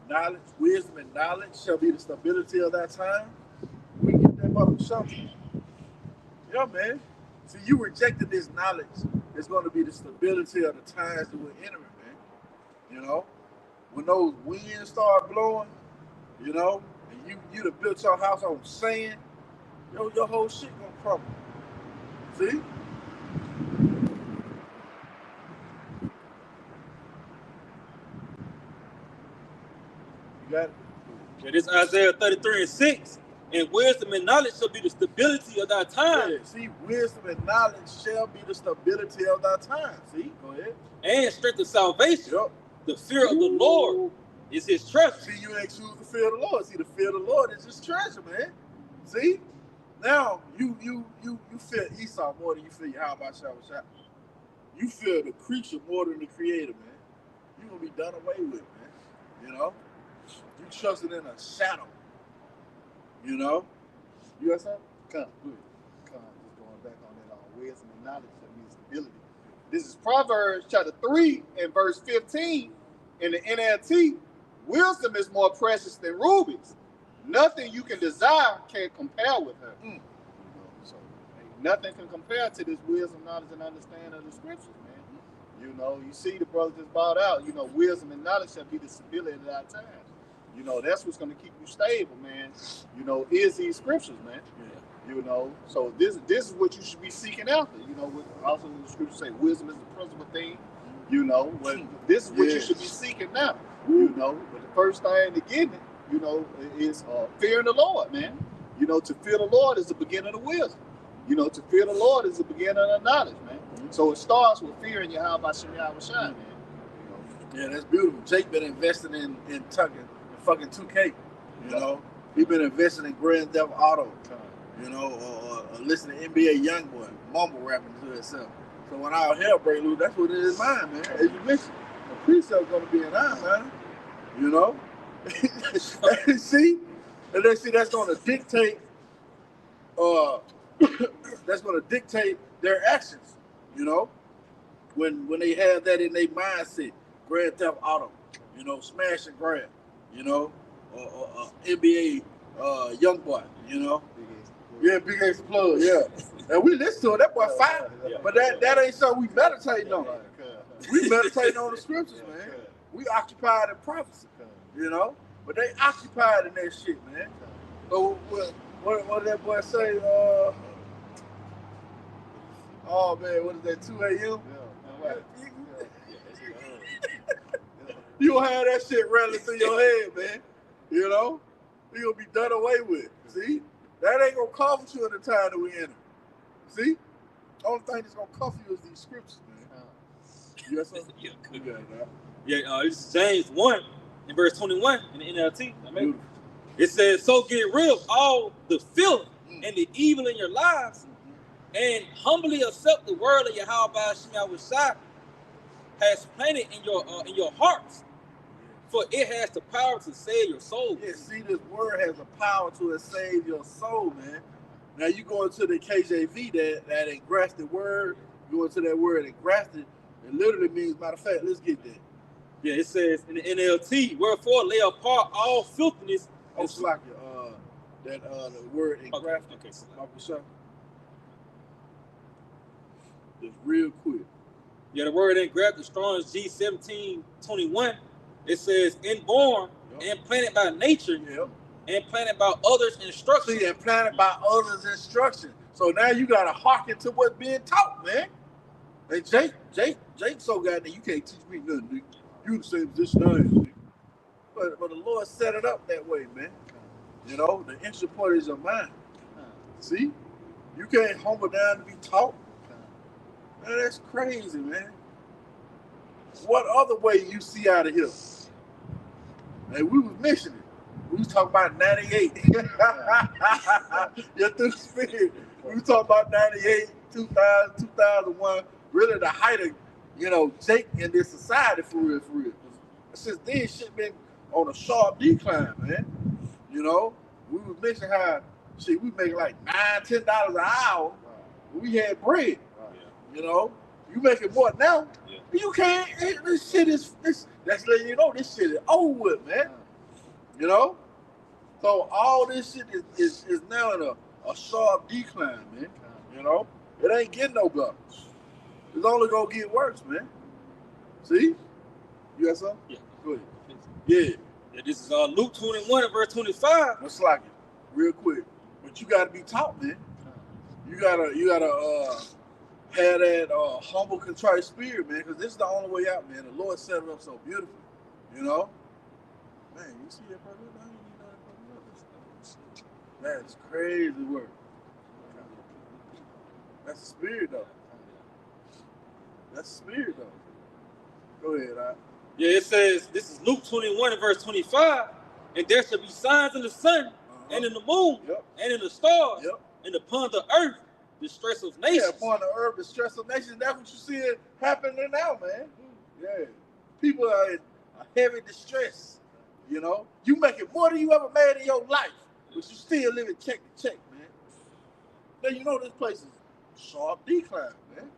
Knowledge, wisdom, and knowledge shall be the stability of that time. We get that up with something. Yeah, man. See, you rejected this knowledge. It's going to be the stability of the times that we're entering, man. You know? When those winds start blowing, you know, and you done built your house on sand, your whole shit gonna crumble. See? You got it? It is Isaiah 33:6. And wisdom and knowledge shall be the stability of thy time. Yeah, see, wisdom and knowledge shall be the stability of thy time. See? Go ahead. And strength of salvation. Yep. The fear of the Lord is his treasure. See, you ain't choose the fear of the Lord. See, the fear of the Lord is his treasure, man. See? Now, you fear Esau more than you fear Yahawashi. You fear the creature more than the creator, man. You're going to be done away with, man. You know? You trusting in a shadow. You know? You got something? Come, just going back on that wisdom and knowledge and stability. This is Proverbs chapter 3 and verse 15 in the NLT. Wisdom is more precious than rubies. Nothing you can desire can compare with her. So nothing can compare to this wisdom, knowledge, and understanding of the scriptures, man. You know, you see the brother just brought out, you know, wisdom and knowledge shall be the stability of our times. You know, that's what's going to keep you stable, man. You know, is these scriptures, man. Yeah. You know, so this is what you should be seeking after. You know, also the scriptures say wisdom is the principal thing. You know, but this is what you should be seeking now. You know, but the first thing to get it, you know, is fearing the Lord, man. You know, to fear the Lord is the beginning of wisdom. You know, to fear the Lord is the beginning of knowledge, man. So it starts with fearing Yahawashi, man. Yeah, that's beautiful. Jake been investing in fucking 2K. You know, he been investing in Grand Theft Auto. You know, or listening to NBA YoungBoy mumble rapping to himself. So when all hell break loose, that's what it is, mine, man. As you mentioned, the precept's gonna be an eye, man. You know, see, and then see that's gonna dictate. That's gonna dictate their actions. You know, when they have that in their mindset, Grand Theft Auto, you know, smash and grab, you know, NBA YoungBoy, you know. Yeah, Big X Plug, yeah. And we listen to it, that boy fire. But that ain't something we meditate on. We meditate on the scriptures, man. We occupied in prophecy, you know. But they occupied in that shit, man. So what did that boy say? Oh man, what is that? 2 a.m. You gonna have that shit rattling through your head, man. You know, you gonna be done away with. See. That ain't gonna comfort you in the time that we in. See? The only thing that's gonna comfort you is these scriptures, man. Yes, sir? Yeah, You got it, right? Yeah, it's James 1 in verse 21 in the NLT. It says, so get rid of all the filth and the evil in your lives and humbly accept the word of Yahawashi has planted in your hearts. For it has the power to save your soul. Yeah, see, this word has the power to save your soul, man. Now you go into the KJV, that engrafted word, you go into that word engrafted, it literally means, matter of fact, let's get that. Yeah, it says in the NLT, wherefore lay apart all filthiness. Oh, Slacker, the word engrafted. Okay. Just real quick. Yeah, the word engrafted, Strong's G1721. It says, inborn and planted by nature and planted by others' instruction. See, and planted by others' instruction. So now you got to hearken to what's being taught, man. And Jake so goddamn, you can't teach me nothing, nigga. You the same position I am, nigga. But the Lord set it up that way, man. You know, the extra part is your mind. See? You can't humble down to be taught. Man, that's crazy, man. What other way you see out of here? And we was mentioning, we was talking about 98. Yeah, through the spirit. We was talking about 98, 2000, 2001, really the height of, you know, Jake in this society for real. Since then, shit been on a sharp decline, man. You know, we was mentioning how, shit, we make like $9, $10 an hour. We had bread, you know. You making more now. You can't. This shit is this. That's letting you know this shit is over with, man. You know. So all this shit is now in a sharp decline, man. You know. It ain't getting no better. It's only gonna get worse, man. See? You got something? Yeah. Go ahead. Yeah. This is Luke 21 and verse 25. Let's like it, real quick. But you gotta be taught, man. You gotta have that humble, contrite spirit, man, because this is the only way out, man. The Lord set it up so beautiful, you know? Man, you see that, brother? That's crazy work. That's the spirit, though. That's the spirit, though. Go ahead, all right. Yeah, it says, this is Luke 21 and verse 25, and there shall be signs in the sun, and in the moon, and in the stars, and upon the earth, the stress of nations. Yeah, upon the earth, the stress of nations. That's what you see happening now, man. Yeah. People are in a heavy distress, you know. You making more than you ever made in your life, but you still living check to check, man. Now, you know this place is sharp decline, man.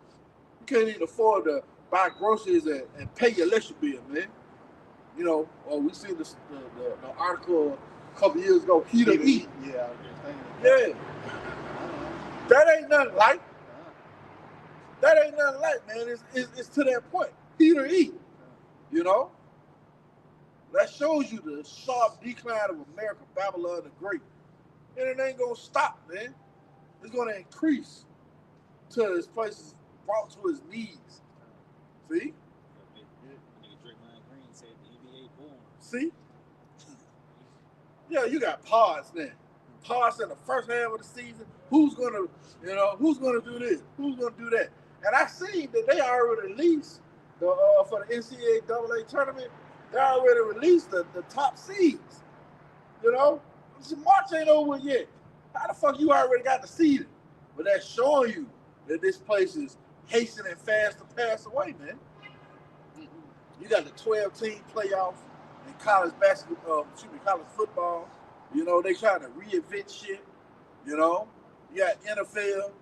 You can't even afford to buy groceries and pay your electric bill, man. You know, or we seen the article a couple years ago, Heat or Eat. Yeah. That ain't nothing like. That ain't nothing like, man. It's to that point. Heat or eat. You know? That shows you the sharp decline of America, Babylon the Great. And it ain't gonna stop, man. It's gonna increase till this place is brought to its knees. See? See? Yeah, you got pods now. parts in the first half of the season. Who's gonna do this? Who's gonna do that? And I seen that they already released for the NCAA tournament. They already released the top seeds. You know, March ain't over yet. How the fuck you already got the seeding? But that's showing you that this place is hastening fast to pass away, man. You got the 12-team playoff in college college football. You know, they trying to reinvent shit. You know, you got NFL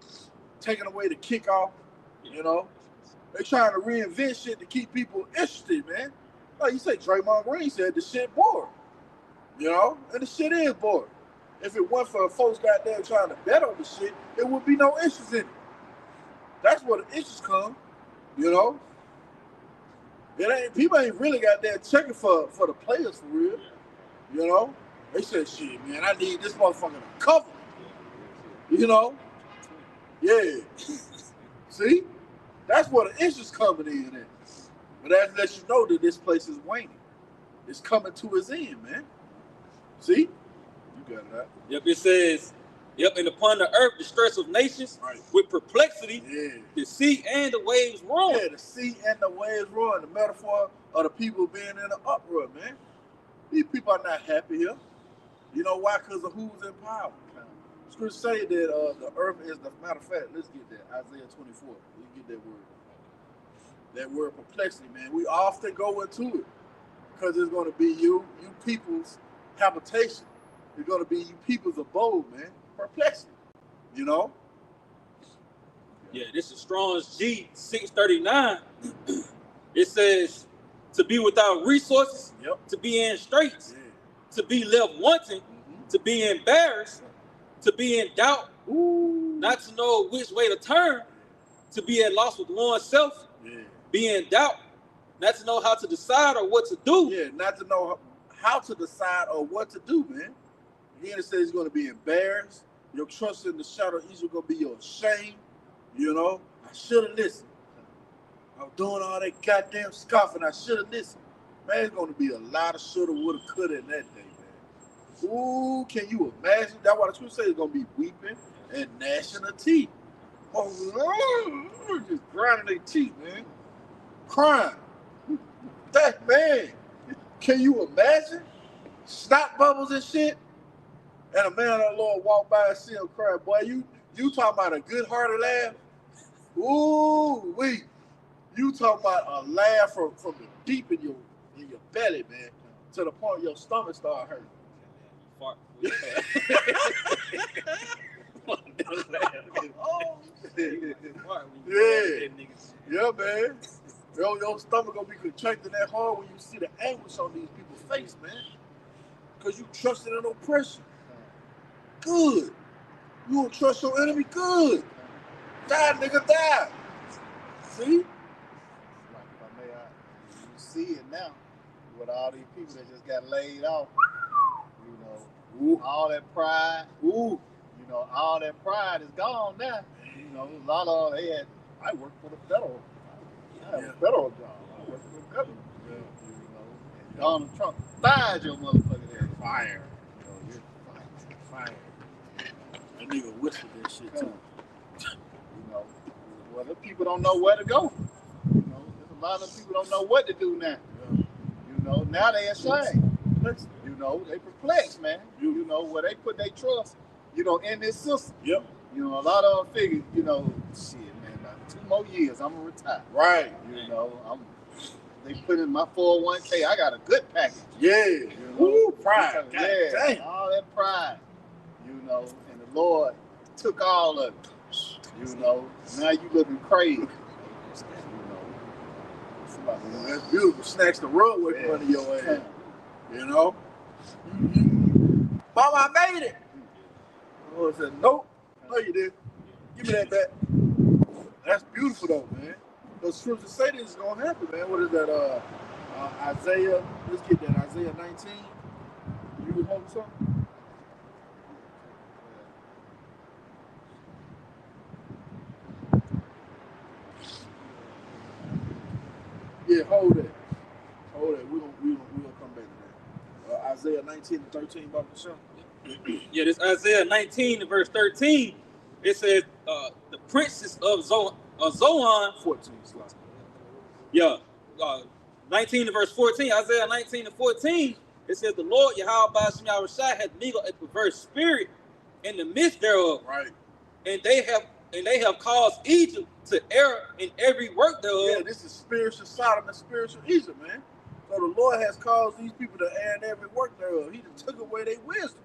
taking away the kickoff. You know, they trying to reinvent shit to keep people interested, man. Like you say, Draymond Green said the shit bored. You know, and the shit is bored. If it weren't for folks got there trying to bet on the shit, it would be no interest in it. That's where the interest come. You know, people ain't really got there checking for the players for real. You know, they said, shit, man, I need this motherfucker to cover. You know, yeah. See, that's where the interest coming in at. But that lets you know that this place is waning. It's coming to its end, man. See? You got that. Yep, it says, and upon the earth, the stress of nations, with perplexity, the sea and the waves roaring. Yeah, the sea and the waves roaring. The metaphor of the people being in an uproar, man. These people are not happy here. You know why? Because of who's in power. Scripture say that the earth is the matter of fact. Let's get that Isaiah 24. We get that word. That word perplexity, man. We often go into it because it's going to be you people's habitation. It's going to be you people's abode, man. Perplexity. You know. Yeah, this is Strong's G 639. It says to be without resources, to be in straits, to be left wanting, to be embarrassed, to be in doubt, not to know which way to turn, to be at loss with oneself, be in doubt, not to know how to decide or what to do. Yeah, not to know how to decide or what to do, man. Again, it says you're going to be embarrassed. Your trust in the shadow of Israel going to be your shame. You know, I should have listened. I was doing all that goddamn scoffing. I should have listened. Man, it's going to be a lot of shoulda, woulda, coulda in that day, man. Ooh, can you imagine? That's why the scripture says it's going to be weeping and gnashing of teeth. Oh, just grinding their teeth, man. Crying. That man. Can you imagine? Snot bubbles and shit. And a man of the Lord walk by and see him cry. Boy, you talking about a good-hearted laugh? Ooh, wait. You talking about a laugh from the deep in your belly, man, to the point your stomach start hurting. Fart. Yeah, man. Your stomach gonna be contracting that hard when you see the anguish on these people's face, man. Because you trusted in oppression. Good. You don't trust your enemy? Good. Die, nigga, die. See? You see it now with all these people that just got laid off. You know, all that pride. You know, all that pride is gone now. You know, a lot of I work for the federal. I have a federal job. I work for the government. You know, and Donald Trump fired your motherfucker there. Fire. You know, you're fired. That nigga whispered that shit too. You know, well, the people don't know where to go. You know, there's a lot of people don't know what to do now. You know, now they ashamed. You know, they perplexed, man. You know, where they put their trust, you know, in this system. Yep. You know, a lot of them figure, you know, shit, man, about 2 more years, I'm gonna retire. Right. You know, they put in my 401k. I got a good package. Yeah. You know, Ooh, pride. Yeah, all that pride. You know, and the Lord took all of it. You know, now you looking crazy. That's beautiful. Snatch the rug away from under your ass. You know? Mama, I made it. The Lord said, nope. No, you did. Give me that back. That's beautiful, though, man. Those scriptures say this is going to happen, man. What is that? Isaiah. Let's get that. Isaiah 19. You can hold something? Yeah, hold that. Hold that. We're gonna come back to that. Isaiah 19 and 13 about the Sham. Yeah, this Isaiah 19 verse 13. It says, the princes of Zoan. 14 slots. Yeah, 19 verse 14. Isaiah 19:14. It says, the Lord Yahawah Yahawashi hath mingled a perverse spirit in the midst thereof. Right. And they have caused Egypt to err in every work thereof. Yeah, this is spiritual Sodom and spiritual Egypt, man. So the Lord has caused these people to err in every work thereof. He took away their wisdom.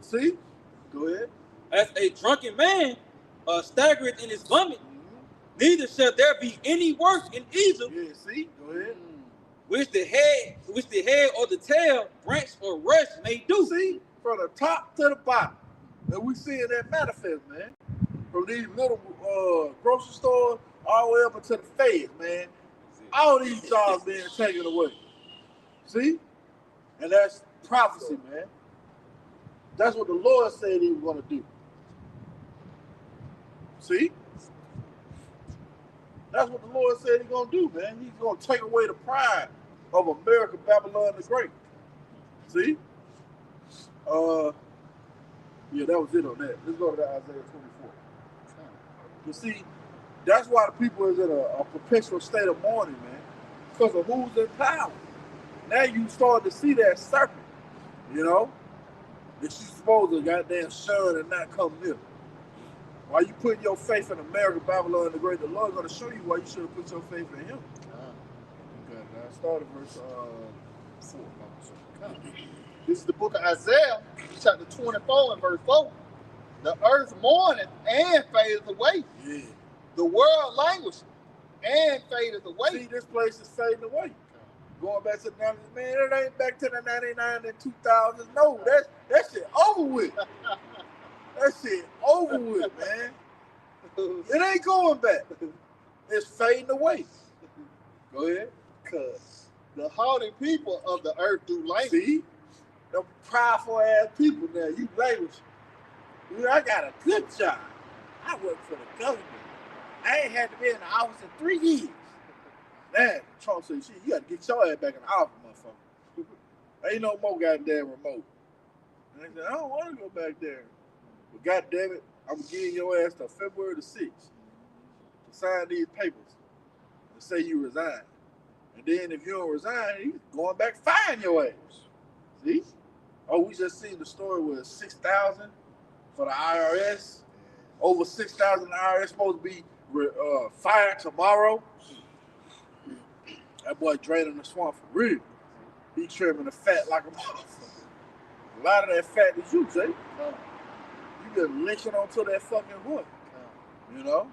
See? Go ahead. As a drunken man staggereth in his vomit, neither shall there be any work in Egypt. Yeah, see? Go ahead. Which the head or the tail, branch or rush may do. See? From the top to the bottom. And we seeing that manifest, man. From these little grocery stores all the way up into the feds, man. All these jobs being taken away. See? And that's prophecy, man. That's what the Lord said he was going to do. See? That's what the Lord said he's going to do, man. He's going to take away the pride of America, Babylon the Great. See? Yeah, that was it on that. Let's go to Isaiah 24. You see, that's why the people is in a perpetual state of mourning, man. Because of who's in power. Now you start to see that serpent, you know? That you supposed to goddamn shun and not come near. While you putting your faith in America, Babylon the Great, the Lord's going to show you why you should have put your faith in him. Okay, now start at verse 4. This is the book of Isaiah, chapter 24 and verse 4. The earth mourneth and fadeth away. Yeah. The world languisheth and fadeth away. See, this place is fading away. Going back to the 90s, man, it ain't back to the 99 and 2000s. No, that shit over with. That shit over with, man. It ain't going back. It's fading away. Go ahead. Because the haughty people of the earth do languish. See? Them prideful ass people now, you language. Dude, I got a good job. I work for the government. I ain't had to be in the office in 3 years. Man, Trump said, shit, you got to get your ass back in the office, motherfucker. Ain't no more goddamn remote. And they said, I don't want to go back there. But goddamn it, I'm going to give your ass till February the 6th to sign these papers and say you resign. And then if you don't resign, he's going back firing your ass. See? Oh, we just seen the story with 6,000 for the IRS. Over 6,000 the IRS supposed to be fired tomorrow. That boy draining the swamp for real. He trimming the fat like a motherfucker. A lot of that fat is you, Jay. You been lynching onto that fucking hook. You know?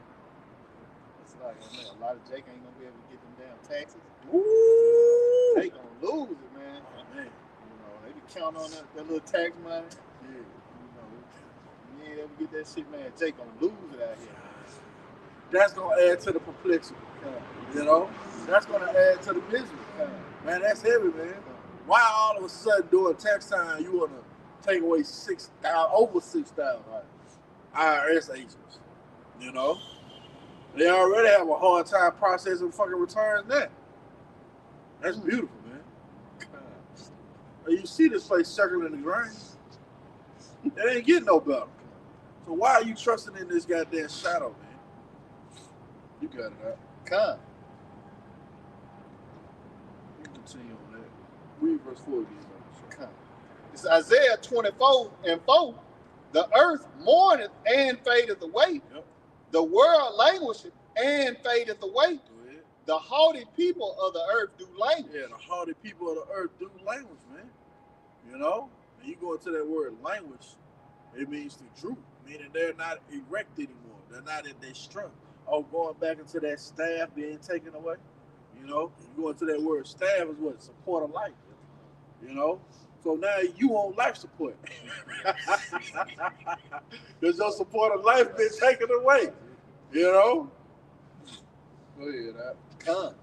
It's like, man, a lot of Jake ain't gonna be able to get them damn taxes. Ooh. They gonna lose it, man. Oh, man. You know, they be counting on that little tax money. Yeah. You know, you ain't ever get that shit, man. Jake gonna lose it out here. That's gonna add to the perplexity. You know? That's gonna add to the misery. Man, that's heavy, man. Why all of a sudden during tax time you wanna take away 6,000, over 6,000 IRS agents? You know? They already have a hard time processing fucking returns now. That's beautiful, man. You see this place circling the grain. It ain't getting no better. So why are you trusting in this goddamn shadow, man? You got it out. Come. You can continue on that. Read verse 4 again. Come. It's Isaiah 24 and 4. The earth mourneth and fadeth away. Yep. The world languisheth and fadeth away. Go ahead. The haughty people of the earth do languish. Yeah, the haughty people of the earth do language, man. You know? And you go into that word language, it means to droop, meaning they're not erect anymore. They're not at their strength. Oh, going back into that staff being taken away. You know? You go into that word staff is what? Support of life. You know? So now you on life support. Because your support of life been taken away. You know? Go ahead, Come.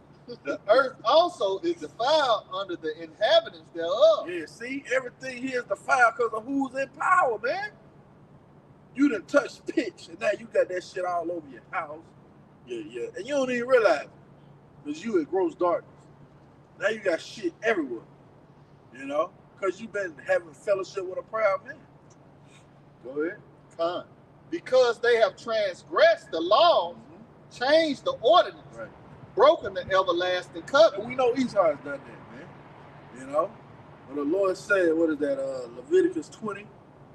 The earth also is defiled under the inhabitants thereof. Yeah, see, everything here is defiled because of who's in power, man. You done touched pitch, and now you got that shit all over your house. Yeah. And you don't even realize it. Because you in gross darkness. Now you got shit everywhere. You know? Because you've been having fellowship with a proud man. Go ahead. Because they have transgressed the law, changed the ordinance, broken the everlasting covenant. And we know Esau has done that, man. You know? When the Lord said, what is that, Leviticus 20,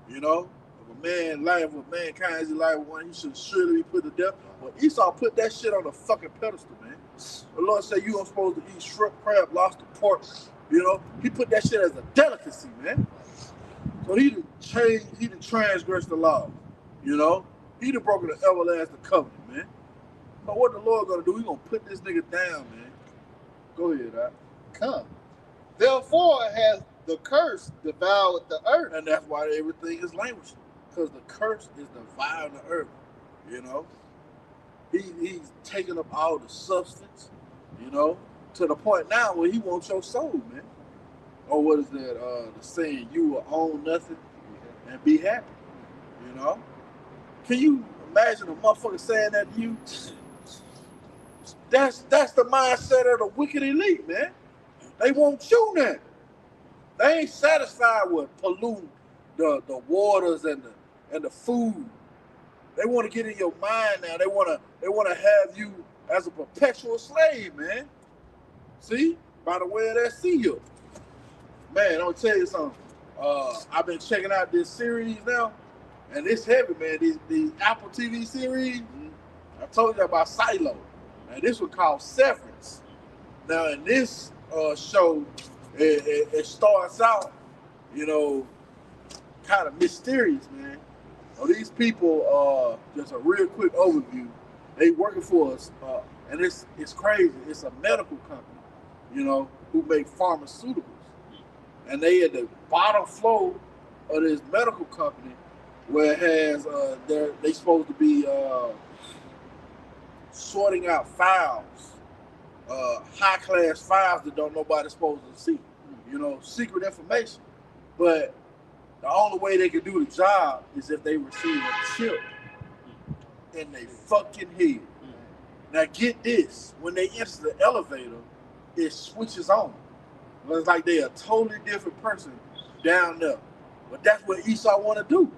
you know? If a man life with mankind is life with one, he should surely be put to death. Well, Esau put that shit on a fucking pedestal, man. The Lord said you aren't supposed to eat shrimp, crab, lobster, pork. You know? He put that shit as a delicacy, man. So he done transgressed the law. You know? He done broken the everlasting covenant, man. But what the Lord gonna do? He gonna put this nigga down, man. Go ahead, Come. Therefore has the curse devoured the earth. And that's why everything is languishing. Because the curse is devouring the earth. You know? He's taking up all the substance, you know, to the point now where he wants your soul, man. Or what is that, the saying, you will own nothing and be happy, you know? Can you imagine a motherfucker saying that to you? That's the mindset of the wicked elite, man. They want you now. They ain't satisfied with polluting the waters and the food. They want to get in your mind now. They want to have you as a perpetual slave, man. See? By the way of that seal. Man, I'm gonna tell you something. I've been checking out this series now, and it's heavy, man. These Apple TV series. I told you about Silo. And this was called Severance. Now, in this show, it starts out, you know, kind of mysterious, man. Well, these people, just a real quick overview, they working for us, and it's crazy. It's a medical company, you know, who make pharmaceuticals. And they at the bottom floor of this medical company where it has, they supposed to be sorting out files, high-class files that don't nobody supposed to see, you know, secret information. But the only way they can do the job is if they receive a chip in their fucking head. Now get this, when they enter the elevator, it switches on. It's like they're a totally different person down there. But that's what Esau want to do.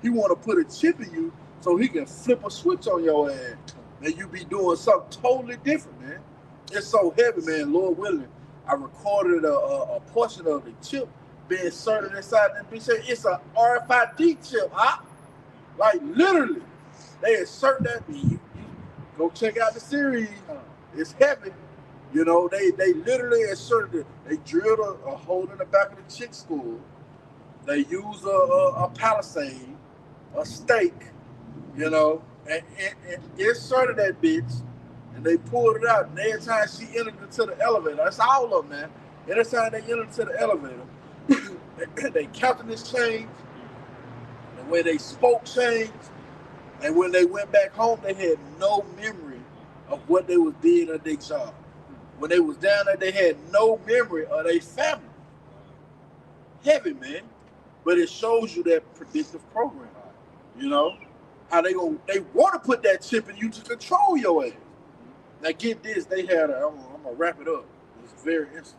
He want to put a chip in you so he can flip a switch on your ass and you be doing something totally different, man. It's so heavy, man. Lord willing, I recorded a portion of the chip being inserted inside that bitch. It's a RFID chip, huh? Like literally, they insert that. You go check out the series. It's heavy. You know, they literally inserted it. They drilled a hole in the back of the chick's skull. They used a palisade, a stake, you know, and inserted that bitch, and they pulled it out. And every time she entered into the elevator, that's all of them, man. Every time they entered into the elevator, they countenance changed, the way they spoke changed, and when they went back home, they had no memory of what they was doing at their job. When they was down there, they had no memory of their family. Heavy, man. But it shows you that predictive program. You know? How they want to put that chip in you to control your ass. Now get this, they had I'm gonna wrap it up. It's very interesting.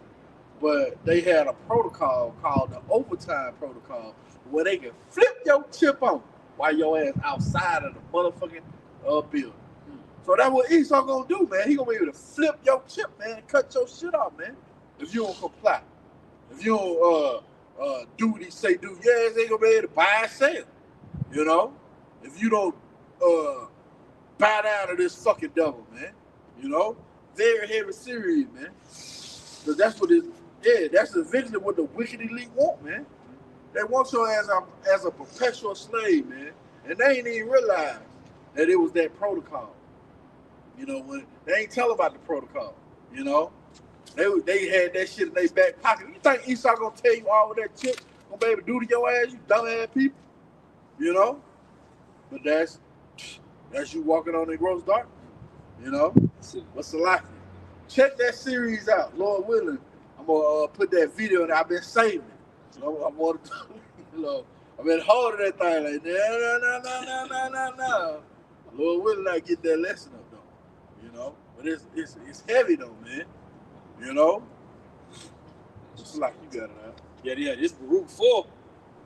But they had a protocol called the overtime protocol where they can flip your chip on while your ass outside of the motherfucking building. So that's what Esau gonna do, man. He gonna be able to flip your chip, man, and cut your shit off, man. If you don't comply. If you don't do what he say do, your ass ain't gonna be able to buy and sell. You know? If you don't bow down to this fucking devil, man. You know? Very heavy serious, man. Because that's what that's eventually what the wicked elite want, man. They want your ass as a perpetual slave, man. And they ain't even realize that it was that protocol. You know, when they ain't tell about the protocol, you know? They had that shit in their back pocket. You think Esau gonna tell you all of that shit gonna be able to do to your ass, you dumb-ass people? You know? But that's you walking on in gross darkness. You know? What's the life? Check that series out, Lord willing. I'm gonna put that video in there. I've been saving it. So I want to, you know, I've been holding that thing like, no. Lord willing, I get that lesson up though. You know? But it's heavy though, man. You know? Just like you got it out. Yeah. This is Baruch 4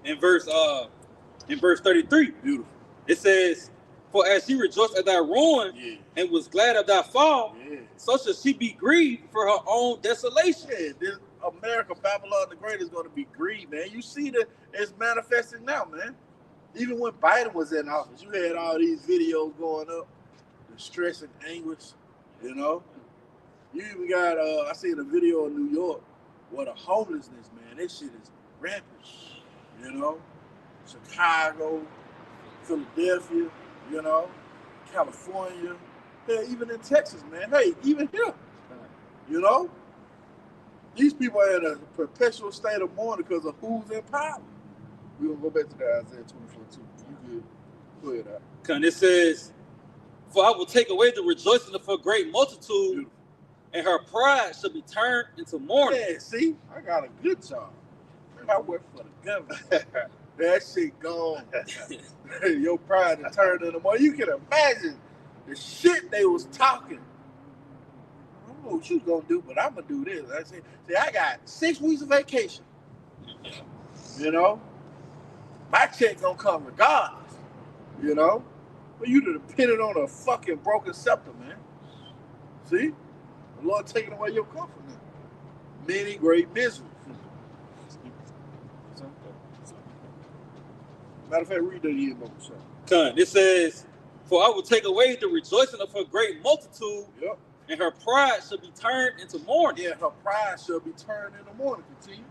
in verse 33. Beautiful. It says, "For as she rejoiced at thy ruin and was glad of thy fall, so shall she be grieved for her own desolation." Yeah, this America, Babylon the Great is going to be grieved, man. You see that it's manifesting now, man. Even when Biden was in office, you had all these videos going up, the stress and anguish, you know. You even got, I seen a video in New York where the homelessness, man, this shit is rampant, you know. Chicago, Philadelphia, you know, California, yeah, even in Texas, man. Hey, even here, you know. These people are in a perpetual state of mourning because of who's in power. We're going to go back to the Isaiah 24:2. You good? Go ahead, out. And it says, "For I will take away the rejoicing of her great multitude, and her pride shall be turned into mourning." Yeah, see? I got a good job. I work for the government. That shit gone. Your pride is turned into mourning. You can imagine the shit they was talking. I don't know what you gonna do, but I'm gonna do this. I say, I got 6 weeks of vacation. You know, my check gonna come regardless. You know, but you depended on a fucking broken scepter, man. See, the Lord taking away your comfort now. Many great miseries. Matter of fact, read that again, Brother. It says, "For I will take away the rejoicing of her great multitude, and her pride shall be turned into mourning." Yeah, her pride shall be turned into mourning. Continue.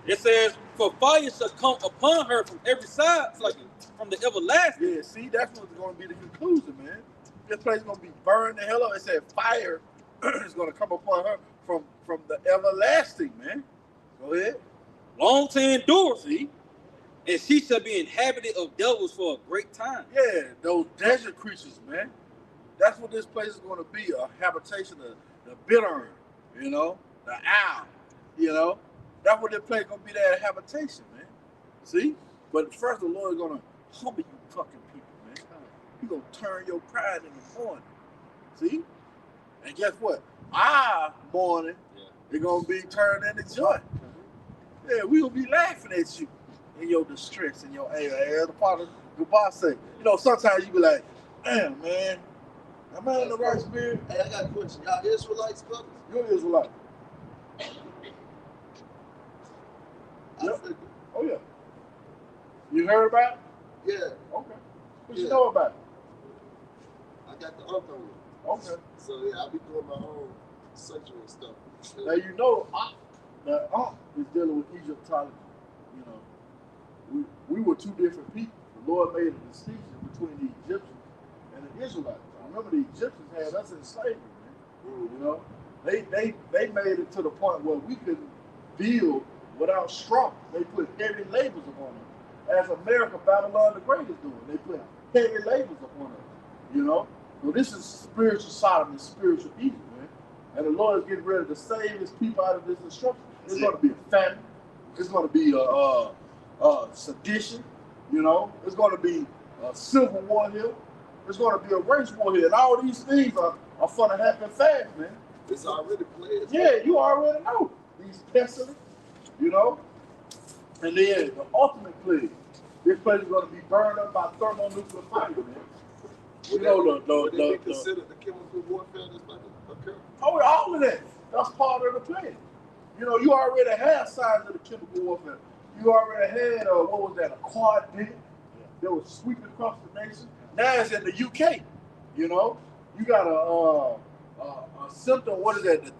It says, "For fire shall come upon her from every side," it's like from the everlasting. Yeah, see, that's what's going to be the conclusion, man. This place is going to be burned the hell up. It said fire is going to come upon her from the everlasting, man. Go ahead. Long to endure. See? And she shall be inhabited of devils for a great time. Yeah, those desert creatures, man. That's what this place is going to be, a habitation of the bittern, you know, the owl, you know. That's what this place is going to be, that habitation, man. See? But first, the Lord is going to humble you fucking people, man. He's going to turn your pride into mourning. See? And guess what? Our mourning is going to be turned into joy. Yeah, we're going to be laughing at you in your distress, in your anger. As the part of the boss say, you know, sometimes you be like, damn, man, am I in the right spirit? Hey, I got a question. Y'all Israelites, brothers? You're Israelite. Yep. Oh, yeah. You heard about it? Yeah. Okay. What you know about it? I got the uncle on it. Okay. So, yeah, I'll be doing my own sexual stuff. Now, you know, the is dealing with Egyptology. You know, we were 2 different people. The Lord made a distinction between the Egyptians and the Israelites. Remember, the Egyptians had us in slavery, man. You know, they made it to the point where we couldn't build without straw. They put heavy labels upon us. As America, Babylon the Great is doing. They put heavy labels upon us. You know, so this is spiritual Sodom and spiritual evil, man. And the Lord is getting ready to save His people out of this destruction. There's going to be a famine. It's going to be a sedition. You know, it's going to be a civil war here. There's going to be a race war here. And all these things are going to happen fast, man. It's already played. Yeah, you already know. These pestilence, you know. And then the ultimate plague. This place is going to be burned up by thermonuclear fire, man. You know, would they be considered the chemical warfare that's about to occur? Oh, all of that. That's part of the plan. You know, you already had signs of the chemical warfare. You already had, what was that, a quad hit that was sweeping across the nation. Now it's in the UK. You know, you got a symptom, what is that, the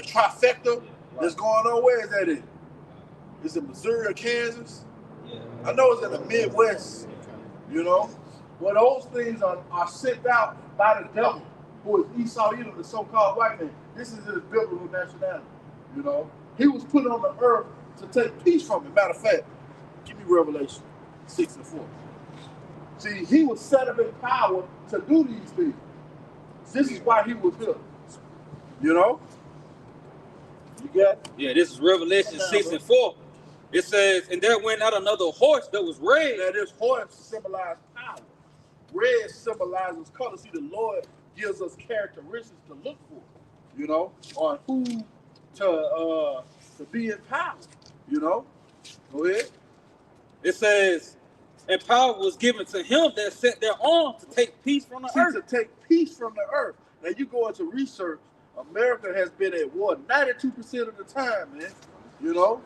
trifecta that's going on. Where is that in? Is it Missouri or Kansas? Yeah. I know it's in the Midwest, you know. Well, those things are sent out by the devil, who is Esau, you know, the so-called white man. This is his biblical nationality, you know. He was put on the earth to take peace from it. Matter of fact, give me Revelation 6:4. See, he was set up in power to do these things. This is why he was here, you know. You got it? Yeah, this is Revelation 6:4. It says, "And there went out another horse that was red." Now, this horse symbolizes power. Red symbolizes color. See, the Lord gives us characteristics to look for, you know, on who to to be in power. You know? Go ahead. It says, and power was given to him that set their arm to take peace from the earth. To take peace from the earth. Now you go into research, America has been at war 92% of the time, man. You know?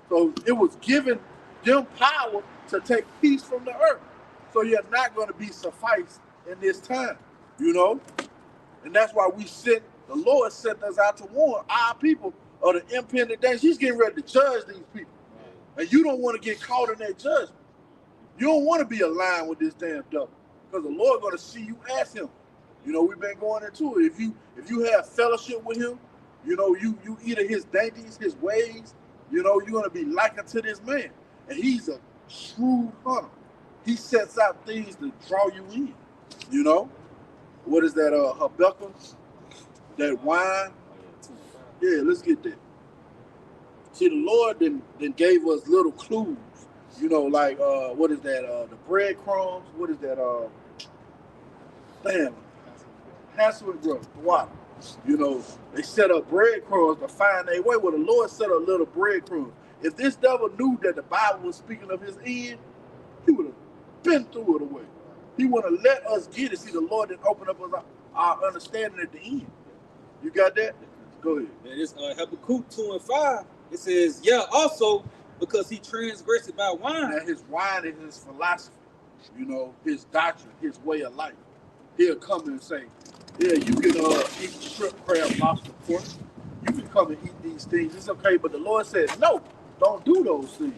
So it was given them power to take peace from the earth. So you're not going to be sufficed in this time, you know? And that's why the Lord sent us out to warn our people of the impending danger. He's getting ready to judge these people. And you don't want to get caught in that judgment. You don't want to be aligned with this damn devil. Because the Lord going to see you as him. You know, we've been going into it. If you have fellowship with him, you know, you eat of his dainties, his ways, you know, you're going to be likened to this man. And he's a shrewd hunter. He sets out things to draw you in, you know? What is that, Habakkuk? That wine? Yeah, let's get that. See, the Lord then gave us little clues, you know, like, what is that, the breadcrumbs? What is that, Hansel and Gretel, water. You know, they set up breadcrumbs to find their way. Well, the Lord set up little breadcrumbs. If this devil knew that the Bible was speaking of his end, he would have been through it away. He would have let us get it. See, the Lord didn't open up our understanding at the end. You got that? Go ahead. And it's Habakkuk 2 and 5. It says, yeah, also because he transgressed by wine. Now his wine is his philosophy, you know, his doctrine, his way of life. He'll come and say, yeah, you can eat shrimp, crab, lobster, pork. You can come and eat these things. It's okay. But the Lord says, no, don't do those things.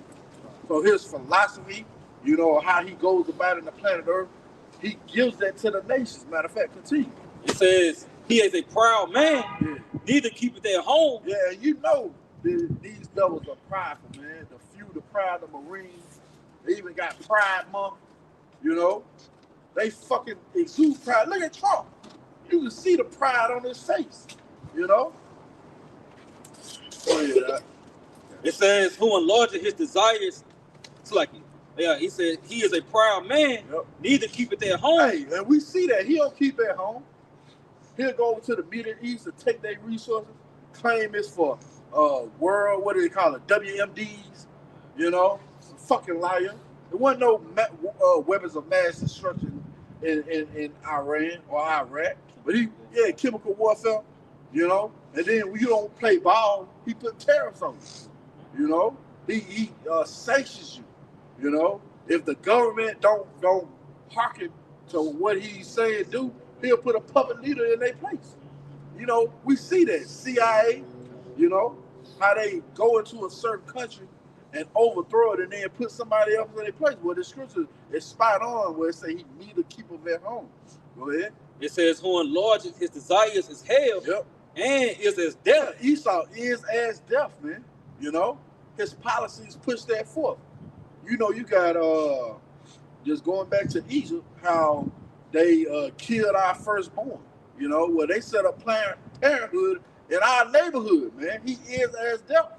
So his philosophy, you know, how he goes about in the planet Earth, he gives that to the nations. Matter of fact, continue. It says, he is a proud man, neither keepeth their home. Yeah, you know these devils are prideful, man. The Pride, the Marines. They even got Pride Month, you know. They fucking exude pride. Look at Trump. You can see the pride on his face, you know. Oh, yeah. It says, who enlarges his desires. It's like, yeah, he said, he is a proud man, neither keepeth their home. Hey, and we see that. He don't keep at home. He'll go over to the Middle East and take their resources, claim it's for world, what do they call it, WMDs, you know, fucking liar. There wasn't no weapons of mass destruction in Iran or Iraq, but chemical warfare, you know, and then when you don't play ball, he put tariffs on you, you know, he sanctions you, you know, if the government don't hearken to what he's saying do, he'll put a puppet leader in their place. You know, we see that. CIA, you know, how they go into a certain country and overthrow it and then put somebody else in their place. Well, the scripture is spot on where it says he neither keep them at home. Go ahead. It says, who enlarges his desires is hell and is as death. Yeah, Esau is as death, man. You know, his policies push that forth. You know, you got, just going back to Egypt, how they killed our firstborn, you know, where they set up Planned Parenthood in our neighborhood, man. He is as death,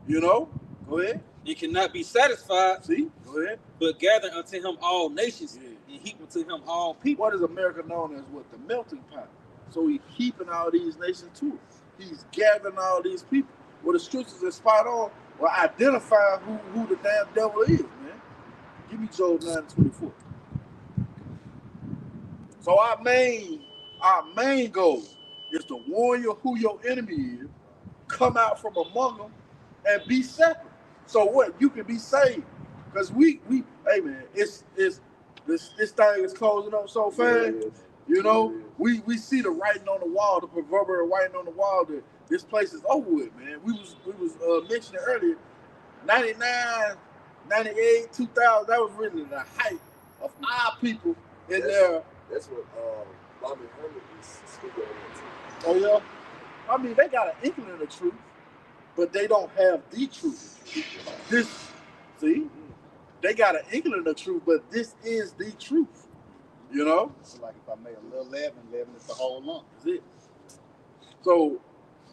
you know. Go ahead. He cannot be satisfied. See, go ahead. But gather unto him all nations and heap unto him all people. What is America known as? What? The melting pot. So he's heaping all these nations to it. He's gathering all these people. Well, the scriptures are spot on. Well, identify who the damn devil is, man. Give me Job 9:24. So our main goal is to warn you who your enemy is, come out from among them, and be separate. So what? You can be saved. Because we hey man, it's this thing is closing up so fast. You know, we see the writing on the wall, the proverbial writing on the wall that this place is over with, man. We was mentioning earlier, 99, 98, 2000, that was really the height of our people in there. That's what Bobby Herman is speaking on. Oh yeah? I mean, they got an inkling of the truth, but they don't have the truth. They got an inkling of the truth, but this is the truth. You know? It's like if I made a little leaven is the whole lump. That's it. So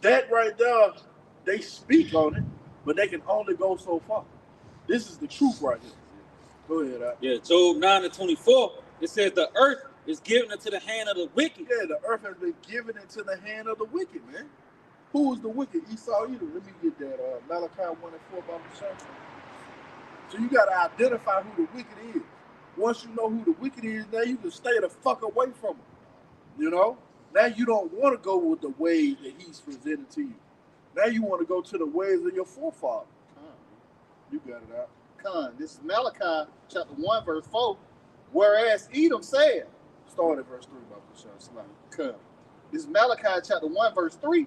that right there, they speak on it, but they can only go so far. This is the truth right here. Go ahead, Al. Yeah, Job 9:24, it says the earth is given into the hand of the wicked. Yeah, the earth has been given into the hand of the wicked, man. Who is the wicked? Esau, Edom. Let me get that. Malachi 1 and 4 Bible Sham. So you got to identify who the wicked is. Once you know who the wicked is, now you can stay the fuck away from him. You know? Now you don't want to go with the ways that he's presented to you. Now you want to go to the ways of your forefather. You got it out. This is Malachi chapter 1, verse 4. Whereas Edom said, start at verse 3 Bible Sham. This is Malachi chapter 1, verse 3.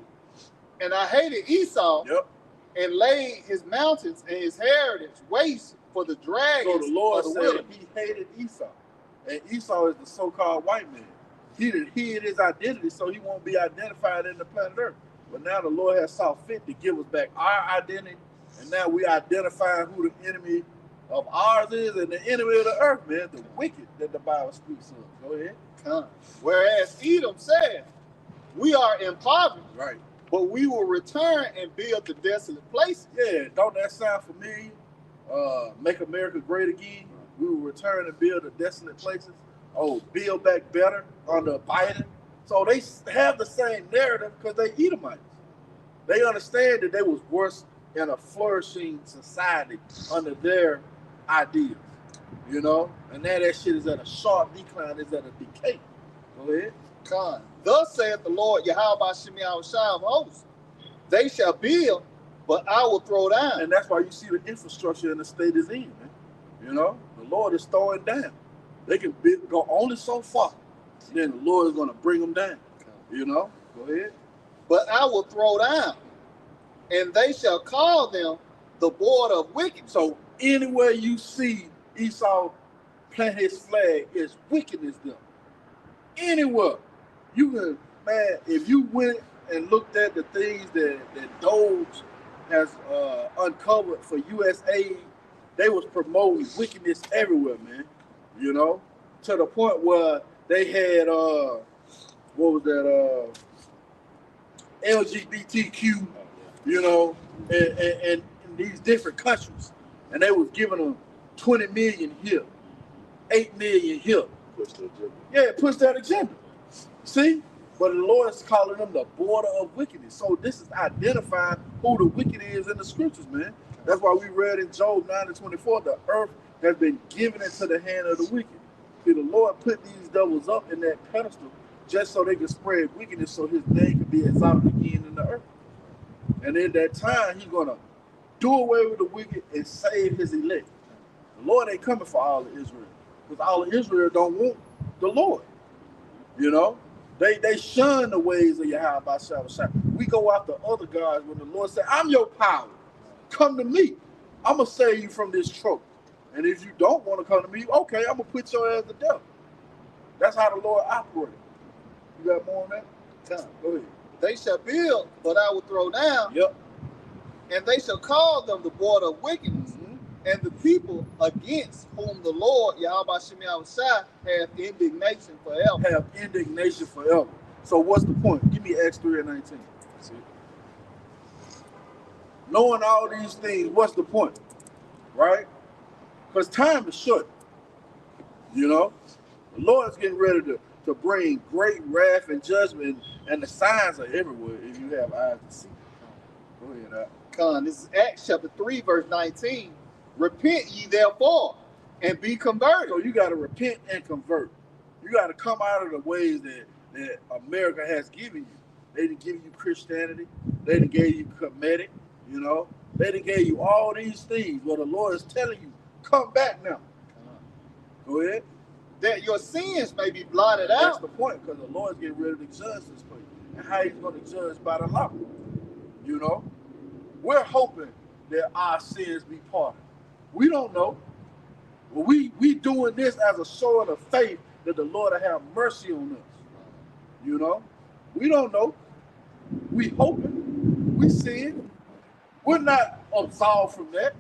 And I hated Esau. Yep. And laid his mountains and his heritage waste for the dragons. So the Lord of the said wilderness. he hated Esau. And Esau is the so-called white man. He hid his identity so he won't be identified in the planet Earth. But now the Lord has saw fit to give us back our identity. And now we identify who the enemy of ours is and the enemy of the earth, man. The wicked that the Bible speaks of. Go ahead. Whereas Edom said, we are impoverished. Right. But we will return and build the desolate places. Yeah, don't that sound familiar? Make America great again. We will return and build the desolate places. Oh, build back better under Biden. So they have the same narrative because they Edomites. They understand that they was worse in a flourishing society under their ideas. You know? And now that shit is at a sharp decline, it's at a decay. Go ahead. Thus saith the Lord, Yahawashi of hosts, they shall build, but I will throw down. And that's why you see the infrastructure in the state is in, man. You know, the Lord is throwing down. They can go only so far. Then the Lord is going to bring them down. You know, go ahead. But I will throw down, and they shall call them the border of wickedness. So anywhere you see Esau plant his flag, is wickedness them. Anywhere. You can, man, if you went and looked at the things that Doge has uncovered for USAID, they was promoting wickedness everywhere, man. You know, to the point where they had what was that LGBTQ, you know, and in these different countries, and they was giving them 20 million here, 8 million here. Push the agenda. Yeah, push that agenda. See? But the Lord is calling them the border of wickedness. So this is identifying who the wicked is in the scriptures, man. That's why we read in Job 9 and 24, the earth has been given into the hand of the wicked. See, the Lord put these devils up in that pedestal just so they could spread wickedness so his name could be exalted again in the earth. And in that time, he's going to do away with the wicked and save his elect. The Lord ain't coming for all of Israel, because all of Israel don't want the Lord. You know? They shun the ways of Yahawah. We go after other gods when the Lord said, I'm your power. Come to me. I'm going to save you from this trouble. And if you don't want to come to me, okay, I'm going to put your ass to death. That's how the Lord operates. You got more on that? Go ahead. They shall build, but I will throw down. Yep. And they shall call them the border of wickedness. And the people against whom the Lord, Yahweh Shai, have indignation forever. Have indignation forever. So what's the point? Give me Acts 3 and 19. See? Knowing all these things, what's the point? Right? Because time is short. You know? The Lord's getting ready to bring great wrath and judgment, and the signs are everywhere if you have eyes to see. Go ahead. This is Acts chapter 3, verse 19. Repent ye therefore and be converted. So you got to repent and convert. You got to come out of the ways that America has given you. They didn't give you Christianity. They didn't give you Kemetic, you know. They didn't give you all these things. Well, the Lord is telling you, come back now. Go ahead. That your sins may be blotted out. That's the point, because the Lord is getting ready to judge this place. And how he's going to judge by the law. You know. We're hoping that our sins be pardoned. We don't know. But we doing this as a show of faith that the Lord will have mercy on us. You know? We don't know. We hoping. We sin. We're not absolved from that.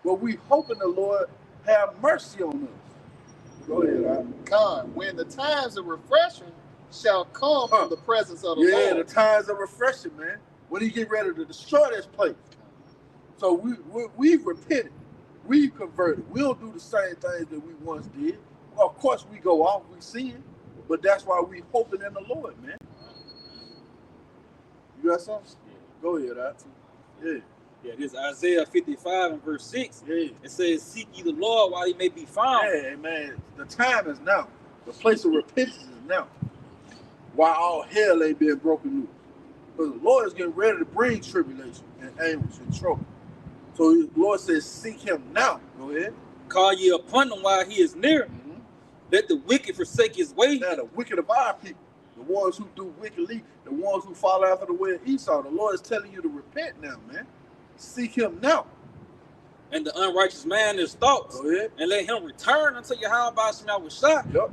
But we hoping the Lord have mercy on us. Go ahead, when the times of refreshing shall come from the presence of the Lord. Yeah, the times of refreshing, man. When he get ready to destroy this place. So we've repented. We've converted. We don't do the same things that we once did. Well, of course, we go off, we sin. But that's why we hoping in the Lord, man. You got something? Go ahead, Yeah. Yeah, this is Isaiah 55 and verse 6. Yeah. It says, seek ye the Lord while he may be found. Yeah, man. The time is now. The place of repentance is now. While all hell ain't been broken loose. But the Lord is getting ready to bring tribulation and anguish and trouble. So the Lord says, seek him now. Go ahead. Call ye upon him while he is near. Mm-hmm. Let the wicked forsake his way. Now, the wicked of our people, the ones who do wickedly, the ones who follow after the way of Esau, the Lord is telling you to repent now, man. Seek him now. And the unrighteous man his thoughts. Go ahead. And let him return unto Yahawashi. Yep.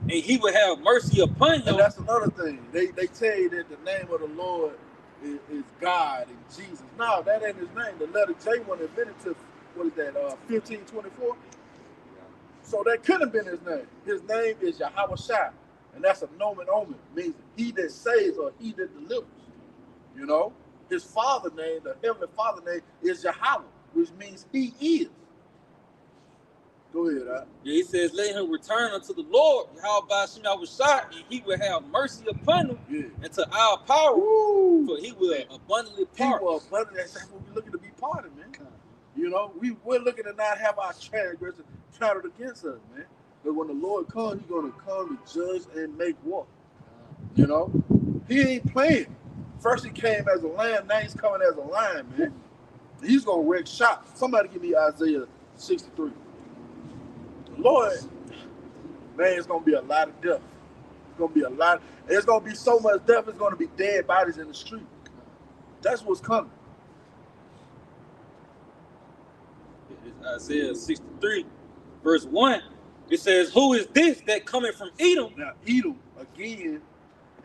And he will have mercy upon him. And that's another thing. They tell you that the name of the Lord is God and Jesus. No, that ain't his name. The letter J was invented to, 1524? So that couldn't have been his name. His name is Yahawashi. And that's a nomen omen. Means he that saves or he that delivers. You know? His father name, the heavenly father name, is Yahawah, which means he is. Go ahead, Yeah, he says, let him return unto the Lord, Yahawashi, and he will have mercy upon him, and to our power, for he will abundantly pardon. He will abundantly, that's what we're looking to be pardoned, man. You know, we're looking to not have our transgressions counted against us, man. But when the Lord comes, he's going to come to judge and make war. You know, he ain't playing. First he came as a lamb, now he's coming as a lion, man. He's going to wreak shop. Somebody give me Isaiah 63. Lord, man, it's going to be a lot of death. It's going to be a lot. It's going to be so much death, it's going to be dead bodies in the street. That's what's coming. It's Isaiah 63, verse 1. It says, who is this that coming from Edom? Now, Edom, again,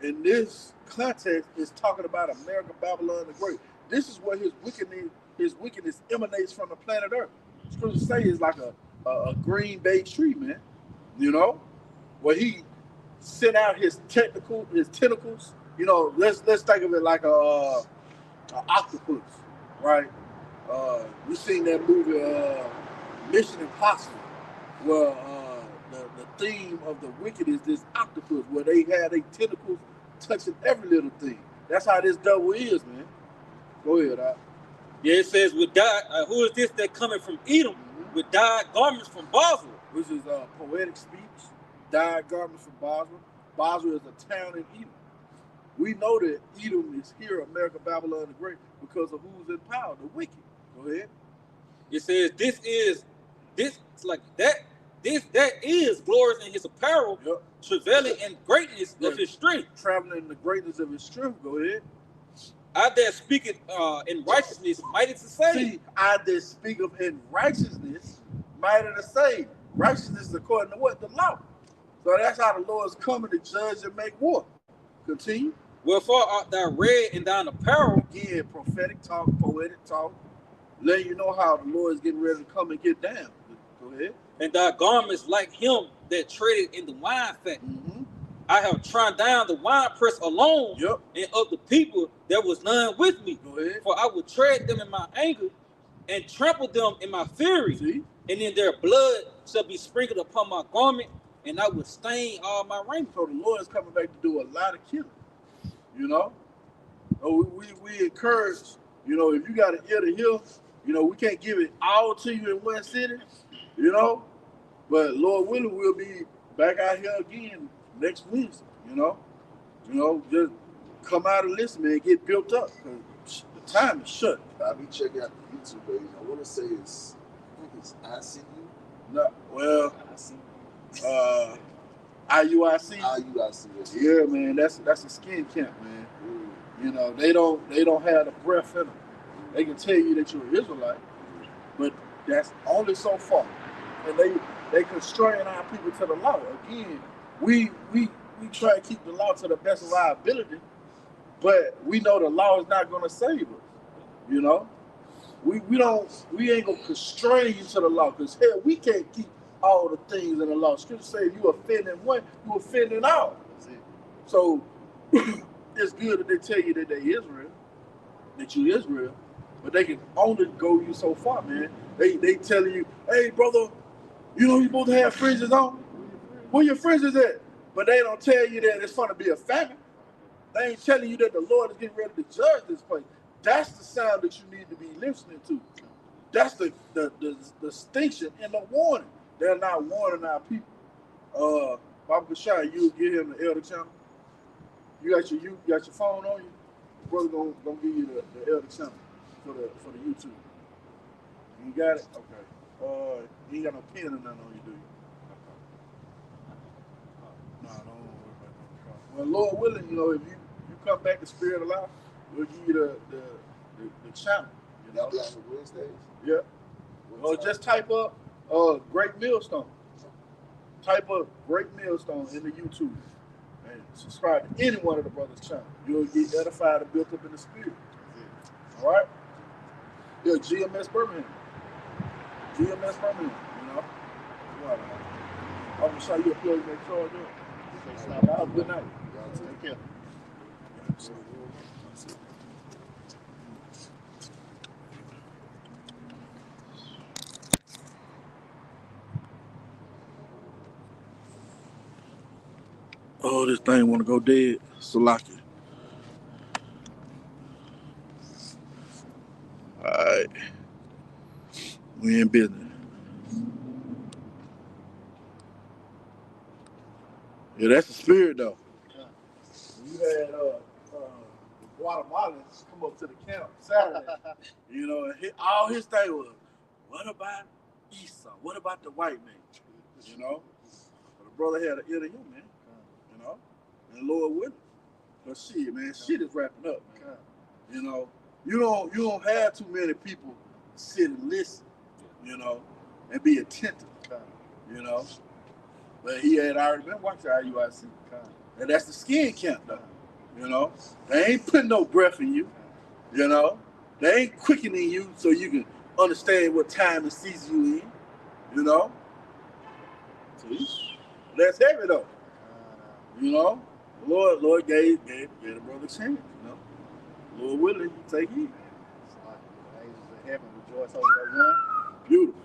in this context, is talking about America, Babylon the Great. This is where his wickedness emanates from the planet Earth. Scripture say it's like a green bay tree, man. You know, where he sent out his tentacles. You know, let's think of it like a octopus, right? We seen that movie Mission Impossible, where the theme of the wicked is this octopus, where they had their tentacles touching every little thing. That's how this devil is, man. Go ahead, Yeah, it says, with who is this that coming from Edom? With dyed garments from Basra. Which is poetic speech. Dyed garments from Basra. Basra is a town in Edom. We know that Edom is here, America, Babylon the Great, because of who's in power, the wicked. Go ahead. It says, this that is glorious in his apparel, travailing in greatness of his strength. Traveling in the greatness of his strength. Go ahead. I that speaketh in righteousness, mighty to save. See, I that speak of in righteousness, mighty to save. Righteousness is according to what? The law. So that's how the Lord is coming to judge and make war. Continue. Wherefore art thou red in thine apparel? Again, prophetic talk, poetic talk, letting you know how the Lord is getting ready to come and get down. Go ahead. And thy garments like him that traded in the wine factory. I have trodden down the winepress alone, and of the people there was none with me. Go ahead. For I would tread them in my anger and trample them in my fury. See? And then their blood shall be sprinkled upon my garment, and I would stain all my raiment. So the Lord is coming back to do a lot of killing. You know? So we encourage, you know, if you got an ear to hear, you know, we can't give it all to you in one city, you know? But Lord willing, we'll be back out here again next Wednesday, you know? You know, just come out and listen, man, get built up. Cause the time is shut. I'll be checking out the YouTube page. I want to say I see you. No, well, IUIC. IUIC. Yeah, man, that's a skin camp, man. You know, they don't have the breath in them. They can tell you that you're an Israelite, but that's only so far. And they constrain our people to the law. Again, we try to keep the law to the best of our ability, but we know the law is not going to save us. You know, we ain't gonna constrain you to the law, because hell, we can't keep all the things in the law. Scripture says you offending one, you offending all. So it's good that they tell you that they Israel, that you Israel, but they can only go you so far, man. They telling you, hey brother, you know you supposed to have fringes on. Where your fringes at? But they don't tell you that it's going to be a famine. They ain't telling you that the Lord is getting ready to judge this place. That's the sound that you need to be listening to. That's the distinction and the warning. They're not warning our people. Baba Bashar, you get him the elder channel. You got your phone on you. The brother gonna give you the elder channel for the YouTube. You got it? Okay. You ain't got no pen or nothing on you, do you? No, don't worry about that. Well, Lord willing, you know, if you come back to Spirit of Life, we'll give you the channel. You know? Y'all on Wednesdays? Yeah. Or just type up Great Millstone. Type up Great Millstone in the YouTube and subscribe to any one of the brothers' channel. You'll get edified and built up in the spirit. All right? Yeah, GMS Birmingham. GMS Birmingham, you know? Right. I'm going to show you a plug next door. Have a good night. Take care. Oh, this thing want to go dead. Salaki. All right. We in business. Yeah, that's the spirit, though. You had the Guatemalans come up to the camp Saturday, you know, and all his thing was, what about Esau? What about the white man? You know? But the brother had an ear to him, man. You know? And Lord willing. But shit, man, shit is wrapping up, man. You know? You don't have too many people sit and listen, you know, and be attentive, you know? But he had already been watching IUIC. And that's the skin camp, though. You know? They ain't putting no breath in you. You know? They ain't quickening you so you can understand what time and season you in. You know? See? That's heavy, though. You know? Lord gave the brother a chance, you know? Lord willing, you take heed. Angels in heaven rejoice over that one. Beautiful.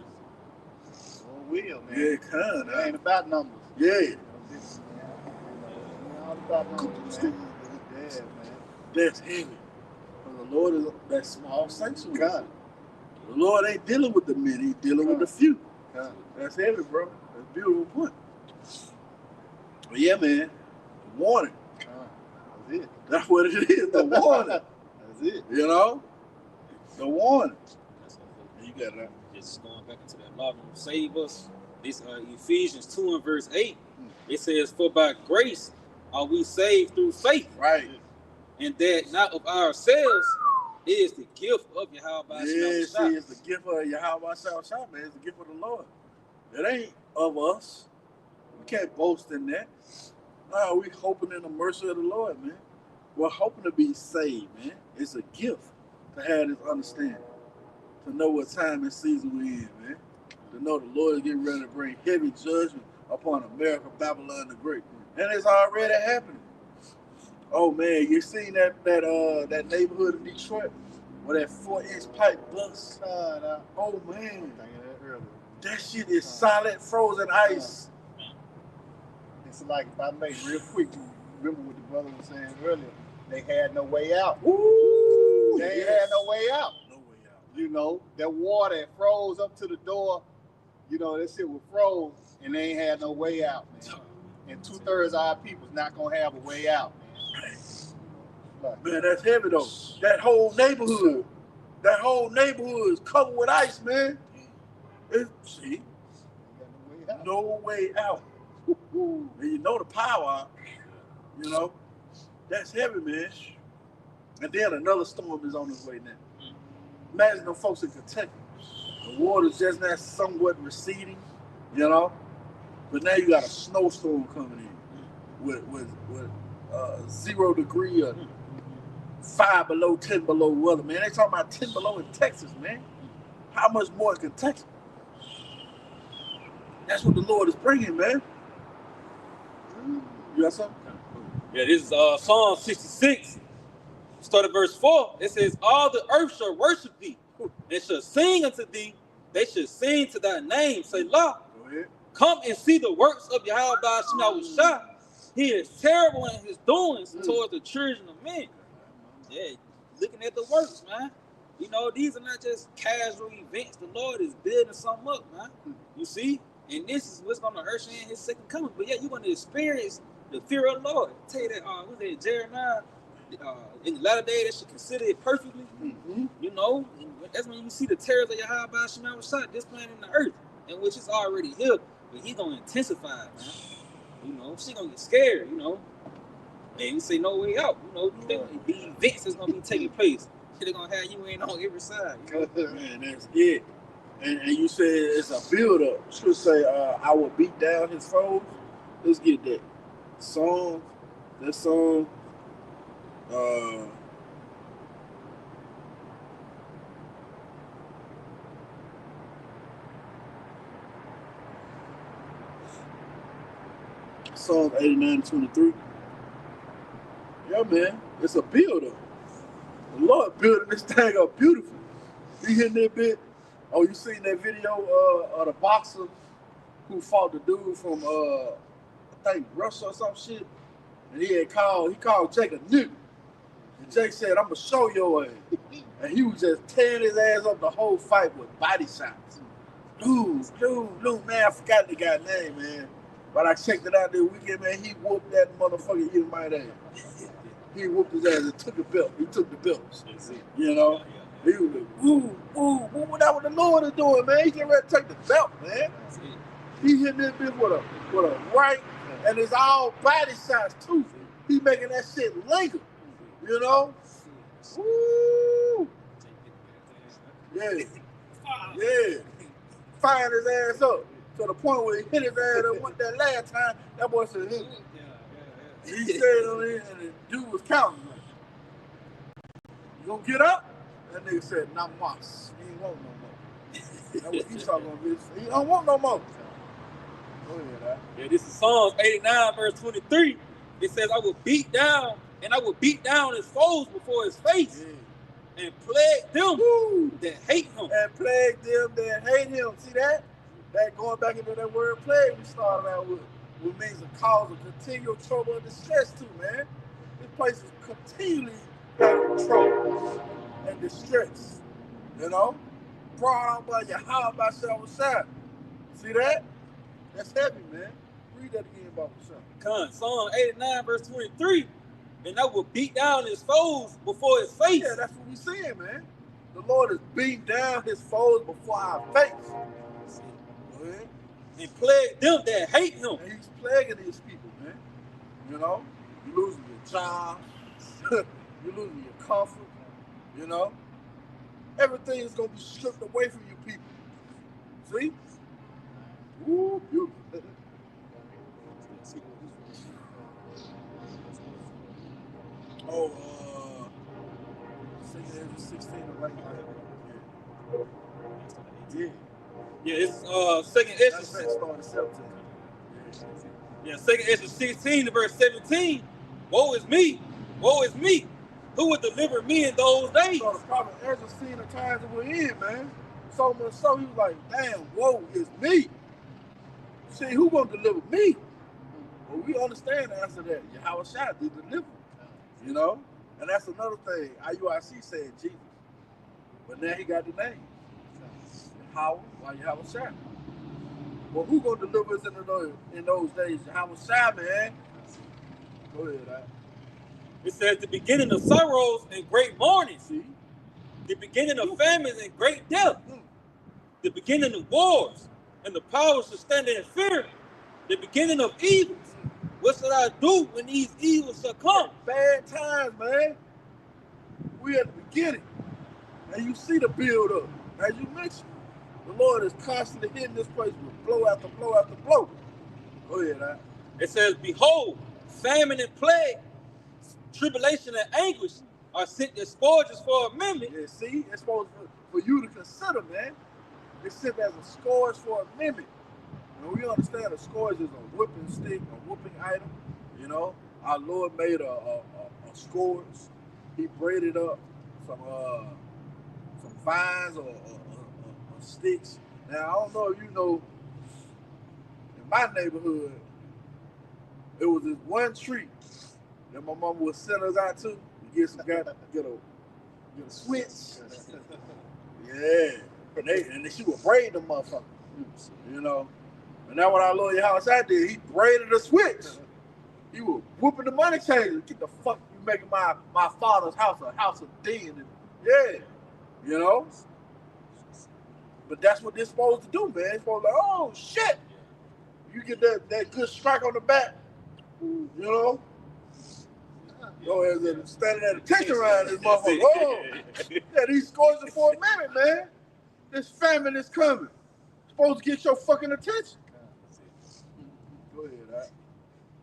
Lord will, man. Yeah, kind of. It ain't about numbers. Yeah. It's all about numbers, man. Yeah, man. That's heavy. Because the Lord is that small sanctuary. God. The Lord ain't dealing with the many, he's dealing with the few. God. That's heavy, bro. That's a beautiful point. But yeah, man. Warning. That's it. That's what it is. The warning. That's it. You know? The warning. You got that. Just going back into that law, save us. This Ephesians 2 and verse 8. It says, "For by grace are we saved through faith, Right. and that not of ourselves is the gift of Yahawashi." Yeah, see, it's the gift of Yahawashi, man. It's the gift of the Lord. It ain't of us. We can't boast in that. No, we hoping in the mercy of the Lord, man. We're hoping to be saved, man. It's a gift to have this understanding. To know what time and season we in, man. To know the Lord is getting ready to bring heavy judgment upon America, Babylon the Great. And it's already happening. Oh man, you seen that neighborhood in Detroit where that 4-inch pipe bust? Oh man. That shit is solid frozen ice. It's like, if I make real quick, you remember what the brother was saying earlier, they had no way out. Woo! They had no way out. No way out. You know, that water that froze up to the door, you know, that shit was froze, and they ain't had no way out, man. And 2/3 of our people's not gonna have a way out, man. Man, that's heavy though. That whole neighborhood is covered with ice, man. See, no way out. And you know the power, you know. That's heavy, man. And then another storm is on its way now. Imagine them folks in Kentucky. The water's just now somewhat receding, you know. But now you got a snowstorm coming in with 0 degree or 5 below, 10 below weather, man. They talking about 10 below in Texas, man. How much more in Kentucky? That's what the Lord is bringing, man. You got something? Yeah, this is Psalm 66. Start at verse 4. It says, "All the earth shall worship thee, and shall sing unto thee. They shall sing to thy name. Say, La, Go ahead. come and see the works of Yahawashi. He is terrible in his doings towards the children of men. Yeah, looking at the works, man. You know, these are not just casual events. The Lord is building something up, man. You see? And this is what's going to usher in his second coming. But yeah, you're going to experience the fear of the Lord. I tell you that, what's that, Jeremiah? In the latter day, they should consider it perfectly. You know, and that's when you see the terrors of Yahawah Sham displaying in the earth, in which is already here. But he's going to intensify it, man. You know, she going to get scared, you know. And you say no way out. You know, the events is going to be taking place. They're going to have you in on every side. You know? Man, that's it. And you said it's a build-up. Should say, I will beat down his foes. Let's get that song. That song. Psalms 89:23. Yeah, man, it's a builder. The Lord building this thing up beautiful. You hitting that bit? Oh, you seen that video of the boxer who fought the dude from I think Russia or some shit, and he called Jake a nigga. And Jake said, "I'm gonna show your ass," and he was just tearing his ass up the whole fight with body shots. Dude, man, I forgot the guy's name, man. But I checked it out this weekend, man. He whooped that motherfucker in my ass. He whooped his ass and took the belt. He took the belts. You know? He was like, woo, that's what the Lord is doing, man. He getting ready to take the belt, man. He hitting this bitch with a right, and it's all body shots, too. He making that shit legal. You know? Woo! Yeah. Firing his ass up. To the point where he hit his ass and went that last time, that boy said, he said on it, and the dude was counting. You gonna get up? That nigga said, not mas. He ain't want no more. That's what he talking about, bitch. He don't want no more. Go ahead, Yeah, this is Psalms 89, verse 23. It says, I will beat down his foes before his face. Yeah. And plague them that hate him. And plague them that hate him. See that? That going back into that word plague we started out with, which means a cause of continual trouble and distress too, man. This place is continually having trouble and distress. You know? Brought on by Yahawashi. See that? That's heavy, man. Read that again about yourself. Psalm 89, verse 23. And I will beat down his foes before his face. Yeah, that's what we saying, man. The Lord is beating down his foes before our face. And plague them that hate him. And he's plaguing these people, man. You know, you losing your job, you losing your comfort, you know. Everything is gonna be stripped away from you people. See? Woo, beautiful. Oh, 16 right now. Yeah. Yeah, it's second Ezra. Yeah, second Ezra 16 to verse 17. Woe is me, who would deliver me in those days? So the prophet Ezra seen the times that we're in, man. So much so he was like, damn, woe is me. See, who gonna deliver me? Well, we understand the answer to that. Yahawashi did deliver. You know? And that's another thing. IUIC said Jesus. But now he got the name. Yahawashi. Well, who gonna deliver us in those days? Yahawashi, man. Go ahead, right? It says the beginning of sorrows and great mourning. See? The beginning of famines and great death. The beginning of wars and the powers to stand in fear. The beginning of evils. What should I do when these evils shall come? Bad times, man. We at the beginning. And you see the build up. As you mentioned, the Lord is constantly hitting this place with blow after blow after blow. Go ahead, right? It says, behold, famine and plague, tribulation and anguish are sent as scourges for a memory. Yeah, see? It's supposed for you to consider, man. It's sent as a scourge for a memory. And we understand a scourge is a whipping stick, a whooping item. You know, our Lord made a scourge. He braided up some vines or sticks. Now, I don't know if you know, in my neighborhood, It was this one treat that my mama would send us out to get a switch. Yeah. And then she would braid the motherfucker. You know. And that's what our Lord Yahawashi did. He braided a switch. He was whooping the money changers. Get the fuck you making my father's house a house of den. Yeah. You know? But that's what they're supposed to do, man. It's supposed to like, oh shit. You get that good strike on the back, you know? Go ahead and standing at attention around this motherfucker. Oh, yeah, these scores are for a minute, man. This famine is coming. Supposed to get your fucking attention. Go ahead, all right.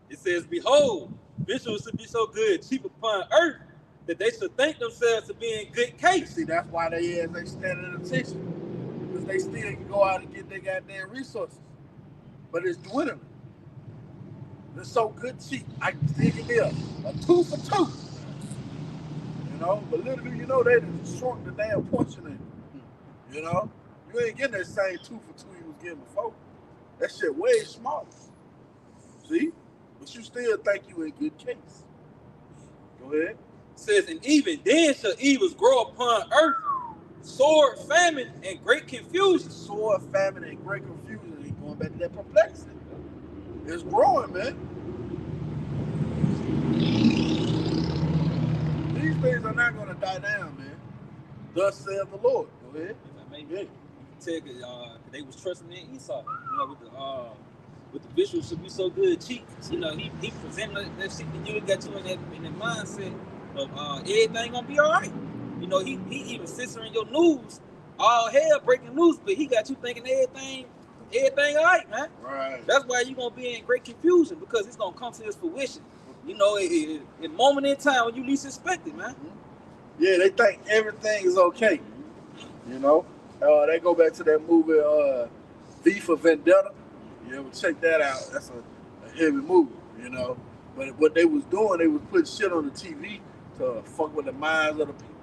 It says, behold, visuals should be so good, cheap upon earth, that they should think themselves to be in good case. See, that's why they standing at attention. Because they still can go out and get their goddamn resources. But it's dwindling. It's so good cheap. I can still give me a 2 for 2. You know, but little do you know they just shrunk the damn portion in it. You know? You ain't getting that same 2 for 2 you was getting before. That shit way smaller. See? But you still think you in good case. Go ahead. It says, and even then shall evils grow upon earth, sword, famine, and great confusion. Sword, famine, and great confusion. And going back to that perplexity. It's growing, man. These things are not going to die down, man. Thus saith the Lord. Go ahead. Maybe tell they was trusting in Esau, you know, with the visuals should be so good, cheap. You know, he presented that shit to you, got you in that mindset of everything gonna be all right. You know, he even censoring your news, all hell breaking news, but he got you thinking everything all right, man. Right. That's why you're gonna be in great confusion, because it's gonna come to its fruition. You know, in moment in time when you least expect it, man. Yeah, they think everything is okay. You know, they go back to that movie V for Vendetta. You ever check that out? That's a heavy movie, you know. But what they was doing, they was putting shit on the TV to fuck with the minds of the people.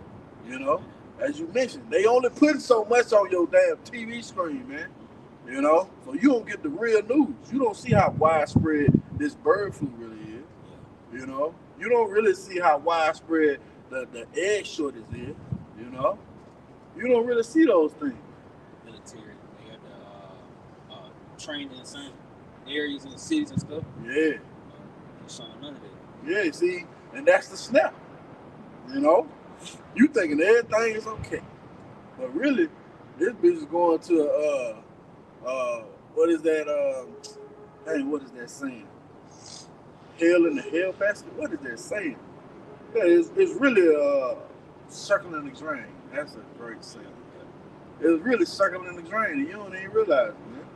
You know, as you mentioned, they only putting so much on your damn TV screen, man. You know, so you don't get the real news. You don't see how widespread this bird flu really is. You know, you don't really see how widespread the egg shortage is. You know, you don't really see those things. Military, they got the trained in certain areas and cities and stuff. Yeah. Showing none of that. Yeah, see, and that's the snap. You know, you thinking everything is okay, but really, this bitch is going to what is that? What is that saying? Hell in the hell basket. What is that saying? Yeah, it's really circling the drain. That's a great saying. It's really circling the drain, and you don't even realize it, man.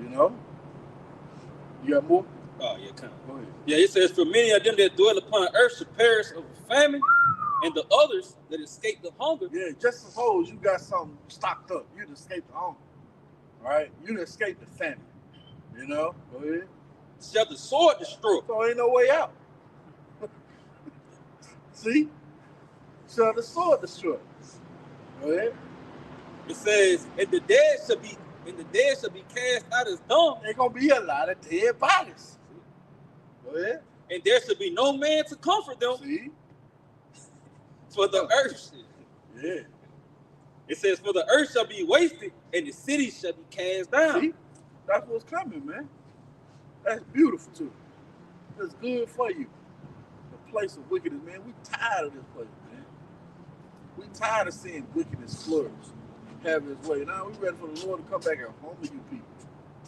You know. You got more? Oh yeah, kind of. Go ahead. Yeah, it says, for many of them that dwell upon earth shall perish of famine, and the others that escape the hunger. Yeah, just suppose you got something stocked up. You done escaped the hunger. Right? You done escaped the famine. You know? Go ahead. Shall the sword destroy. So ain't no way out. See? Shall the sword destroy. Go ahead. It says, and the dead shall be cast out as dung. There's gonna be a lot of dead bodies. Go ahead. And there shall be no man to comfort them. See? For the earth. Yeah. It says, for the earth shall be wasted, and the cities shall be cast down. See? That's what's coming, man. That's beautiful too. That's good for you. The place of wickedness, man. We tired of this place, man. We tired of seeing wickedness flourish, have its way. Now we ready for the Lord to come back and humble you people.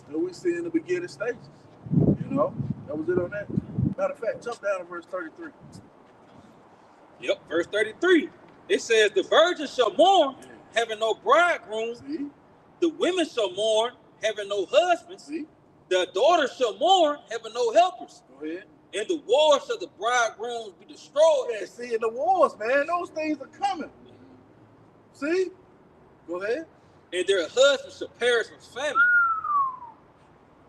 And we see in the beginning stages. You know? That was it on that. Matter of fact, jump down to verse 33. Yep, verse 33. It says, the virgins shall mourn, having no bridegroom. See? The women shall mourn, having no husbands. See? The daughters shall mourn, having no helpers. Go ahead. In the war shall the bridegrooms be destroyed. Yeah, see, in the wars, man, those things are coming. See? Go ahead. And their husbands shall perish with famine.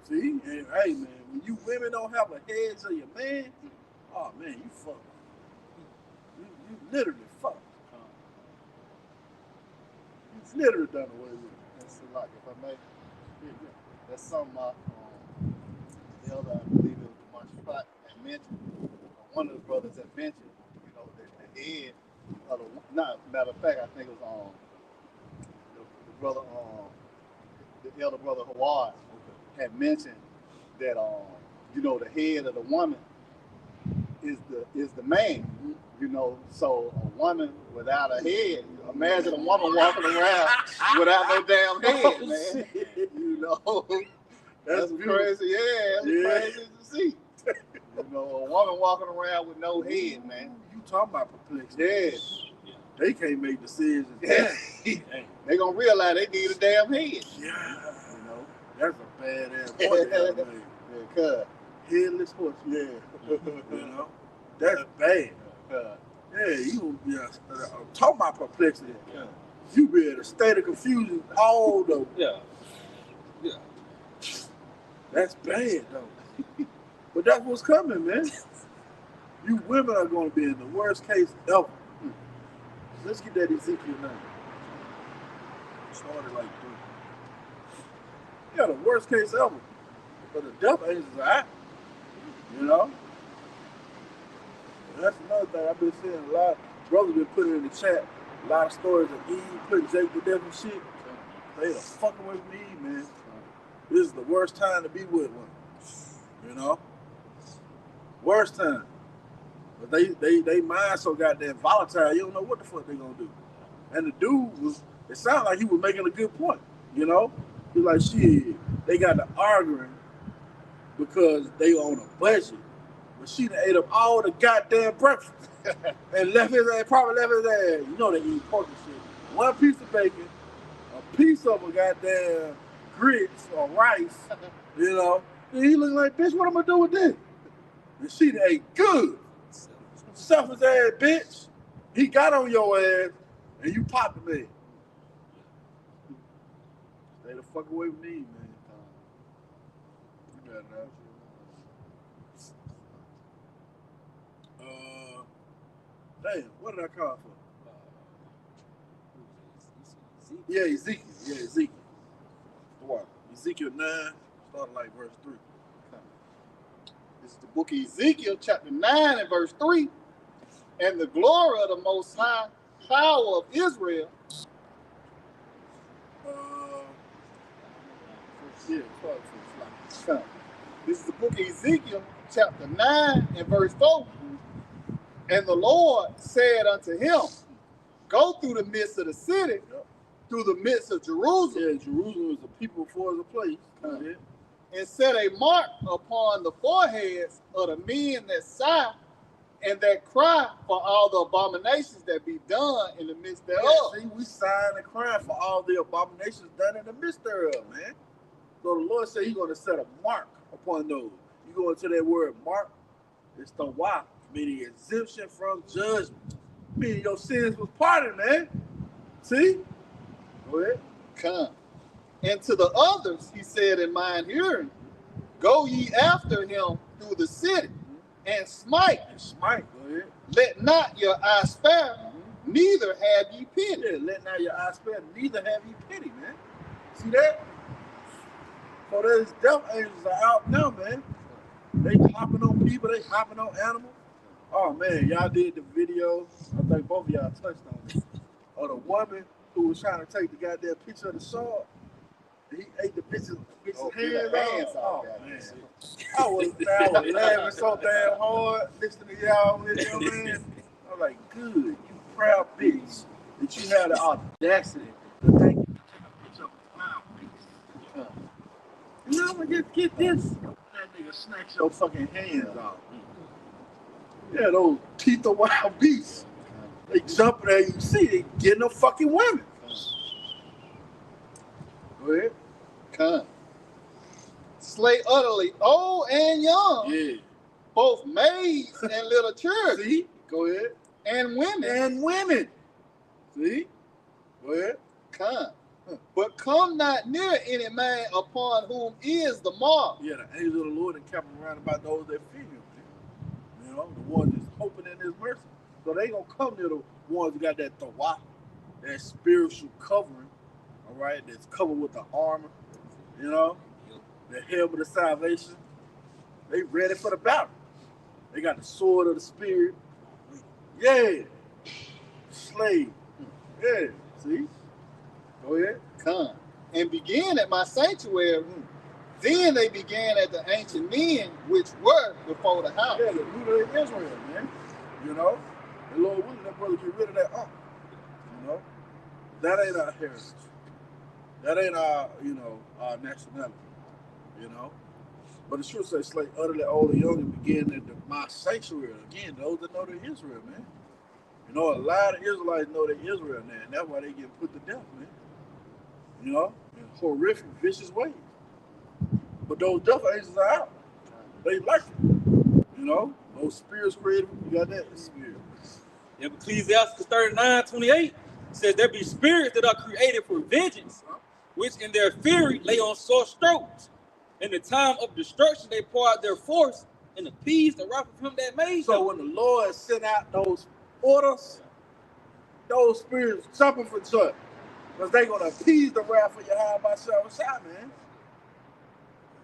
See? And hey, man, when you women don't have a hedge of your man, oh, man, you fucked. You literally fucked. It's literally done away with. That's like, if I may, that's something the elder, I believe it was one spot and mentioned, one of the brothers had mentioned, you know, that the head of the, not matter of fact, I think it was the brother, the elder brother Hawaii had mentioned that, you know, the head of the woman is the man, you know. So a woman without a head, imagine a woman walking around without no damn head, man. You know, that's crazy. Yeah, that's crazy to see. You know, a woman walking around with no head, man. You talking about perplexity? Yeah. They can't make decisions. Yeah. They gonna realize they need a damn head. Yeah. You know, that's a badass point. Yeah, cuz. Headless horse. Yeah. You know, that's bad. Yeah, you talking about perplexity. Yeah. You be in a state of confusion all the. Yeah. That's bad though. But that's what's coming, man. You women are going to be in the worst case ever. Let's get that Ezekiel now. Started like 3. Yeah, the worst case ever. But the death angels are out. You know? And that's another thing I've been seeing a lot. Brothers been putting in the chat a lot of stories of Eve putting Jake to death and shit. They the fucking with me, man. This is the worst time to be with one. You know? Worst time. But they mind so goddamn volatile, you don't know what the fuck they gonna do. And the dude it sounded like he was making a good point, you know? He like, shit, they got to arguing because they on a budget. But she done ate up all the goddamn breakfast and probably left his ass. You know they eat pork and shit. One piece of bacon, a piece of a goddamn grits or rice, you know? And he looking like, bitch, what am I do with this? And she done ate good. Selfish ass bitch. He got on your ass and you popped him in. Stay the fuck away from me, man. You got that. Damn, what did I call for? Yeah, Ezekiel. What? Ezekiel 9, starting like verse 3. This is the book of Ezekiel, chapter 9 and verse 3. And the glory of the Most High power of Israel. This is the book of Ezekiel, chapter 9 and verse 4. And the Lord said unto him, go through the midst of the city, through the midst of Jerusalem. Yeah, Jerusalem is a people before the place. And set a mark upon the foreheads of the men that sigh and that cry for all the abominations that be done in the midst thereof. Yeah, see, we sign and cry for all the abominations done in the midst thereof, man. So the Lord said he's going to set a mark upon those. You go into that word mark, it's the why, meaning exemption from judgment. Meaning your sins was pardoned, man. See? Go ahead. Come. And to the others, he said in mine hearing, go ye after him through the city and smite. Go ahead. Let not your eye spare, neither have ye pity. Yeah, let not your eye spare, neither have ye pity, man. See that? So those death angels are out now, man. They hopping on people, they hopping on animals. Oh man, y'all did the video. I think both of y'all touched on it. Of the woman who was trying to take the goddamn picture of the shark. He ate the bitch's hands off. Oh, man. I was laughing so damn hard listening to y'all with them, man. I was like, good, you proud bitch that you had the audacity to take a picture of a clown piece. You know, I'm gonna get this. That nigga snatch your fucking hands off. Yeah, those teeth of wild beasts. They jumping there, you see, they getting them fucking women. Go ahead. Come. Slay utterly old and young. Yeah. Both maids and little children. See? Go ahead. And women. See? Go ahead. Come. But come not near any man upon whom is the mark. Yeah, the angel of the Lord encamping around about those that fear him. You know, the ones that's hoping in his mercy. So they gonna come near the ones that got that tawaf, that spiritual covering, all right, that's covered with the armor, you know, the helmet of salvation, They ready for the battle. They got the sword of the spirit. Yeah. Slave. Yeah. See? Go ahead. Come. And began at my sanctuary. Then they began at the ancient men, which were before the house. Yeah, the leader of Israel, man. You know? The Lord willing, that brother get rid of that You know? That ain't our heritage. That ain't our, our nationality. You know? But the truth says, like, utterly old and young and begin at my sanctuary. Again, those that know they're Israel, man. You know, a lot of Israelites know they're Israel now, and that's why they get put to death, man. You know? In horrific, vicious ways. But those death angels are out. They like it. You know? Those spirits created, you got that spirit. In Ecclesiastes 39:28 says there be spirits that are created for vengeance, which in their fury lay on sore strokes. In the time of destruction, they pour out their force and appease the wrath of him that made them. So when the Lord sent out those orders, those spirits jumping for joy, because they're going to appease the wrath of Yahawashi, man.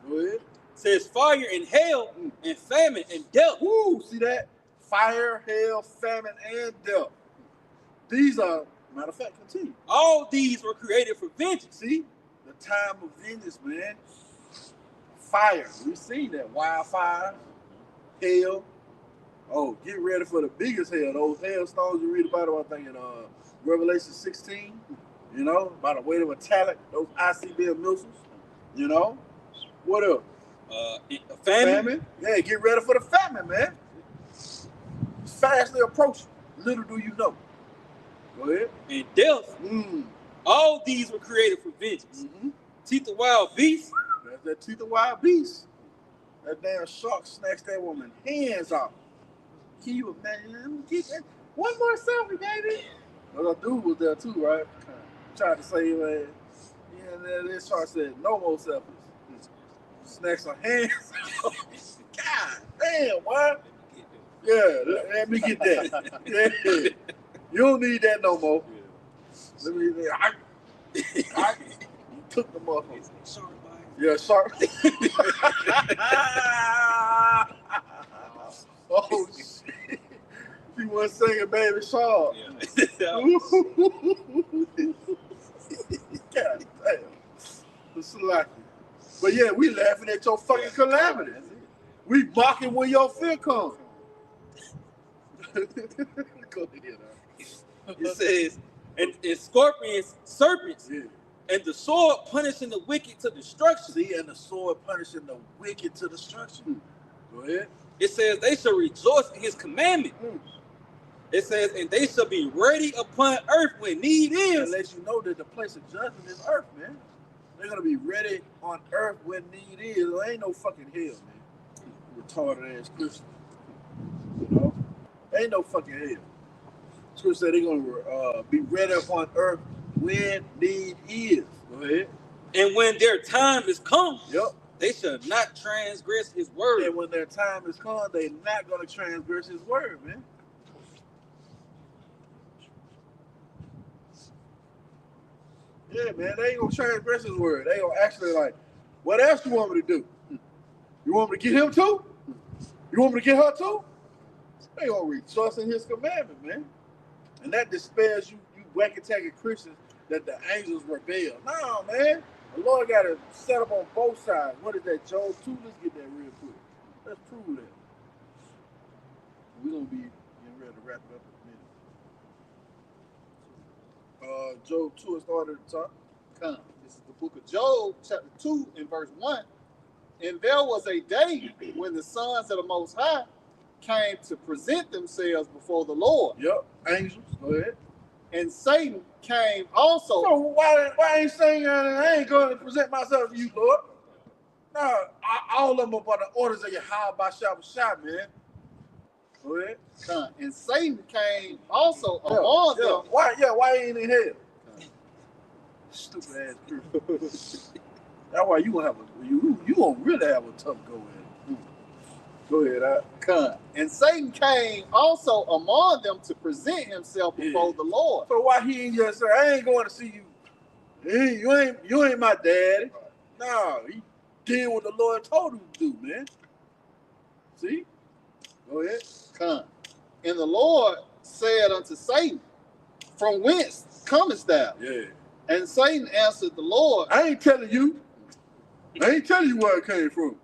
Go ahead. It says fire and hail and famine and death. Woo, see that? Fire, hail, famine, and death. These are, matter of fact, continue. All these were created for vengeance. See? The time of vengeance, man. Fire. We've seen that. Wildfire, hail. Oh, get ready for the biggest hail. Those hailstones you read about, I think in Revelation 16, you know, by the weight of metallic, those ICBM missiles, you know. What else? Famine. Yeah, get ready for the famine, man. It's fastly approaching. Little do you know. Go ahead. And death. All these were created for vengeance. Teeth of wild beasts. That's that teeth of wild beast. That damn shark snatched that woman's hands off. Can you imagine? Get that? One more selfie, baby. Well, that dude was there too, right? Tried to save her. Yeah, and then this shark said, no more selfies. Snatched her hands off. God damn, what? Yeah, let me get that. Yeah. You don't need that no more. Let me I took the motherfucker. Yeah, shark. Oh shit. She was singing Baby Shark. Yeah. God damn. It's lucky. But yeah, we laughing at your fucking calamity. We mocking when your fear comes. Go ahead. It says, and scorpions, serpents, and the sword punishing the wicked to destruction. See, and the sword punishing the wicked to destruction. Go ahead. It says they shall rejoice in his commandment. It says, and they shall be ready upon earth when need is. It lets you know that the place of judgment is earth, man. They're going to be ready on earth when need is. There ain't no fucking hell, man. Retarded ass Christian. You know? There ain't no fucking hell. Scripture said they're going to be ready upon earth when need is. Go ahead. And when their time is come, Yep. they shall not transgress his word. And when their time is come, they're not going to transgress his word, man. Yeah, man, they ain't going to transgress his word. They going to actually like, what else you want me to do? You want me to get him too? You want me to get her too? They going to rejoice in his commandment, man. And that despairs you whack-attacking Christians that the angels rebel. No, man. The Lord got to set up on both sides. What is that, Job 2? Let's get that real quick. Let's prove that. We're going to be getting ready to wrap it up in a minute. Job 2, it started at the top. Come. This is the book of Job, chapter 2, and verse 1. And there was a day when the sons of the Most High came to present themselves before the Lord. Yep, angels. Go ahead. And Satan came also. So why ain't saying I ain't going to present myself to you, Lord? No, all of them are by the orders of Yahawashi, man. Go ahead. Come. And Satan came also among them. Why ain't in hell? Stupid ass person. That's why you gonna have you gonna really have a tough go in. Go ahead, Come. And Satan came also among them to present himself before the Lord. So why he ain't just say, I ain't going to see you. You ain't my daddy. No, he did what the Lord told him to do, man. See? Go ahead. Come. And the Lord said unto Satan, from whence comest thou? Yeah. And Satan answered the Lord. I ain't telling you. I ain't telling you where it came from.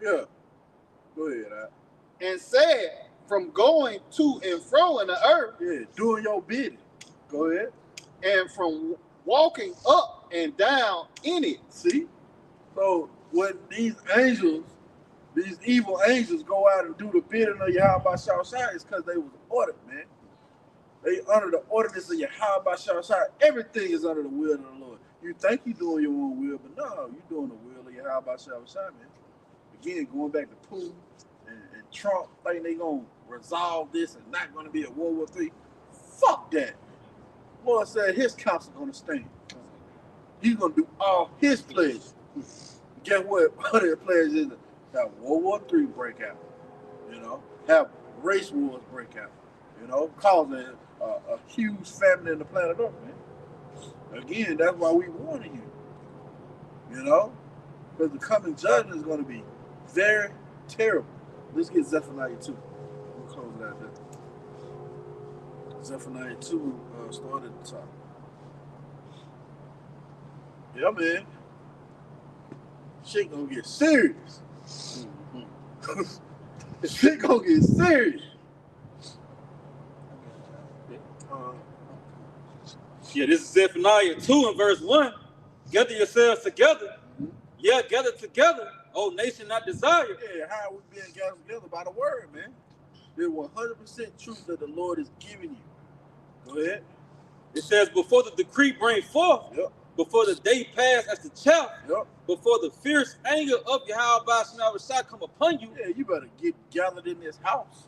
Yeah. Go ahead, And said, from going to and fro in the earth. Yeah, doing your bidding. Go ahead. And from walking up and down in it. See? So when these angels, these evil angels go out and do the bidding of Yahawashi, it's because they was ordered, man. They under the ordinance of Yahawashi. Everything is under the will of the Lord. You think you're doing your own will, but no, you're doing the will of Yahawashi, man. Again, going back to Putin and Trump thinking they gonna resolve this and not gonna be a World War III. Fuck that. Lord said his counsel gonna stand. He's gonna do all his pledges. Guess what? One of the pledges is have World War III break out. You know, have race wars break out. You know, causing a huge famine in the planet Earth, man. Again, that's why we warning you. You know, because the coming judgment is going to be very terrible. Let's get Zephaniah 2. We'll close it out there. Zephaniah 2 start at the top. Yeah, man. Shit gonna get serious. Shit gonna get serious. Yeah, this is Zephaniah 2 and verse 1. Gather yourselves together. Yeah, gather together. Oh, nation not desired. Yeah, how we being gathered together by the word, man. There's 100% truth that the Lord is giving you. Go ahead. It says, before the decree bring forth, Yep. before the day pass as the chaff, Yep. before the fierce anger of Yahawashi shall come upon you. Yeah, you better get gathered in this house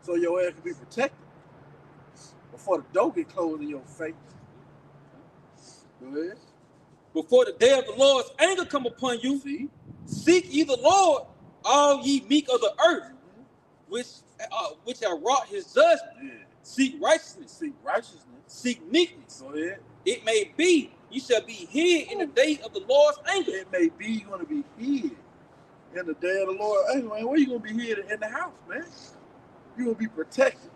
so your ass can be protected before the door get closed in your face. Go ahead. Before the day of the Lord's anger come upon you, See? seek ye the Lord, all ye meek of the earth, which have wrought his judgment. Yeah. Seek righteousness, Seek righteousness. seek meekness. Go ahead. It may be you shall be hid in the day of the Lord's anger. It may be you're going to be hid in the day of the Lord. Hey, man, where you going to be hid? In the house, man. You're going to be protected.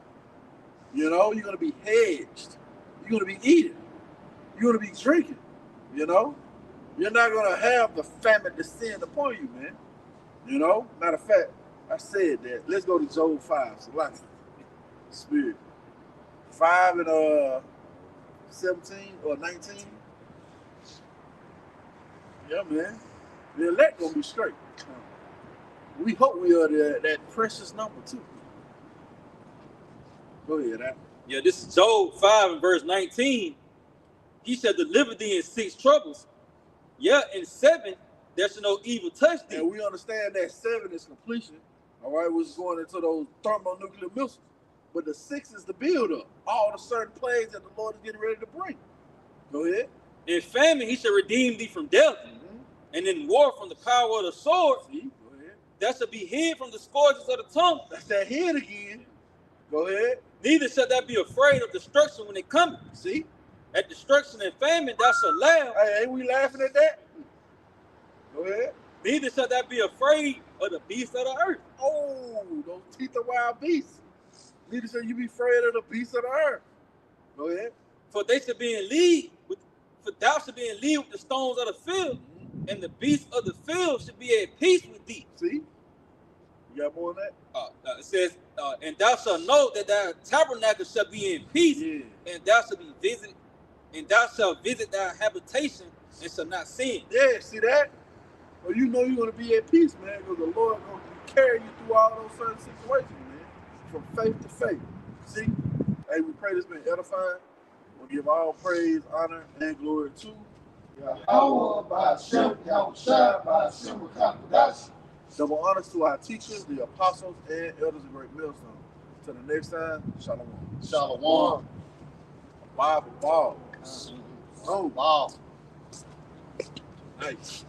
You know, you're going to be hedged. You're going to be eating. You're going to be drinking. You know, you're not going to have the famine descend upon you, man. You know, matter of fact, I said that. Let's go to Job 5. So, like, Spirit. 5 and 17 or 19. Yeah, man. The elect gonna be straight. We hope we are that precious number too. Go ahead, Al. Yeah, this is Job 5 and verse 19. He shall deliver thee in 6 troubles. Yeah, in 7 there shall no evil touch thee. And we understand that 7 is completion. All right, we're going into those thermonuclear missiles. But the 6 is the build up. All the certain plagues that the Lord is getting ready to bring. Go ahead. In famine he shall redeem thee from death. And in war from the power of the sword. See, go ahead. That shall be hid from the scourges of the tongue. That's that head again. Go ahead. Neither shall thou be afraid of destruction when it cometh. See? At destruction and famine thou shalt laugh. Hey, ain't we laughing at that? Go ahead. Neither shall thou be afraid of the beasts of the earth. Oh, those teeth of wild beasts. Neither shall you be afraid of the beasts of the earth. Go ahead. For they shall be in league with, for thou shalt be in league with the stones of the field, and the beasts of the field should be at peace with thee. See? You got more on that? It says, and thou shalt know that thy tabernacle shall be in peace, Yeah. and thou shalt be visit, and thou shalt visit thy habitation and shall not sin. Yeah, see that? Well, you know you're going to be at peace, man, because the Lord going to carry you through all those certain situations, man, from faith to faith. See? Hey, we pray this been edifying. We'll give all praise, honor, and glory to Yahawah, by Sham, Yahawashi, by Sham, Qadash. double honors to our teachers, the apostles, and elders of Great Millstone. Till the next time, shalom. Shalom. Bible ball. Oh, wow. Nice.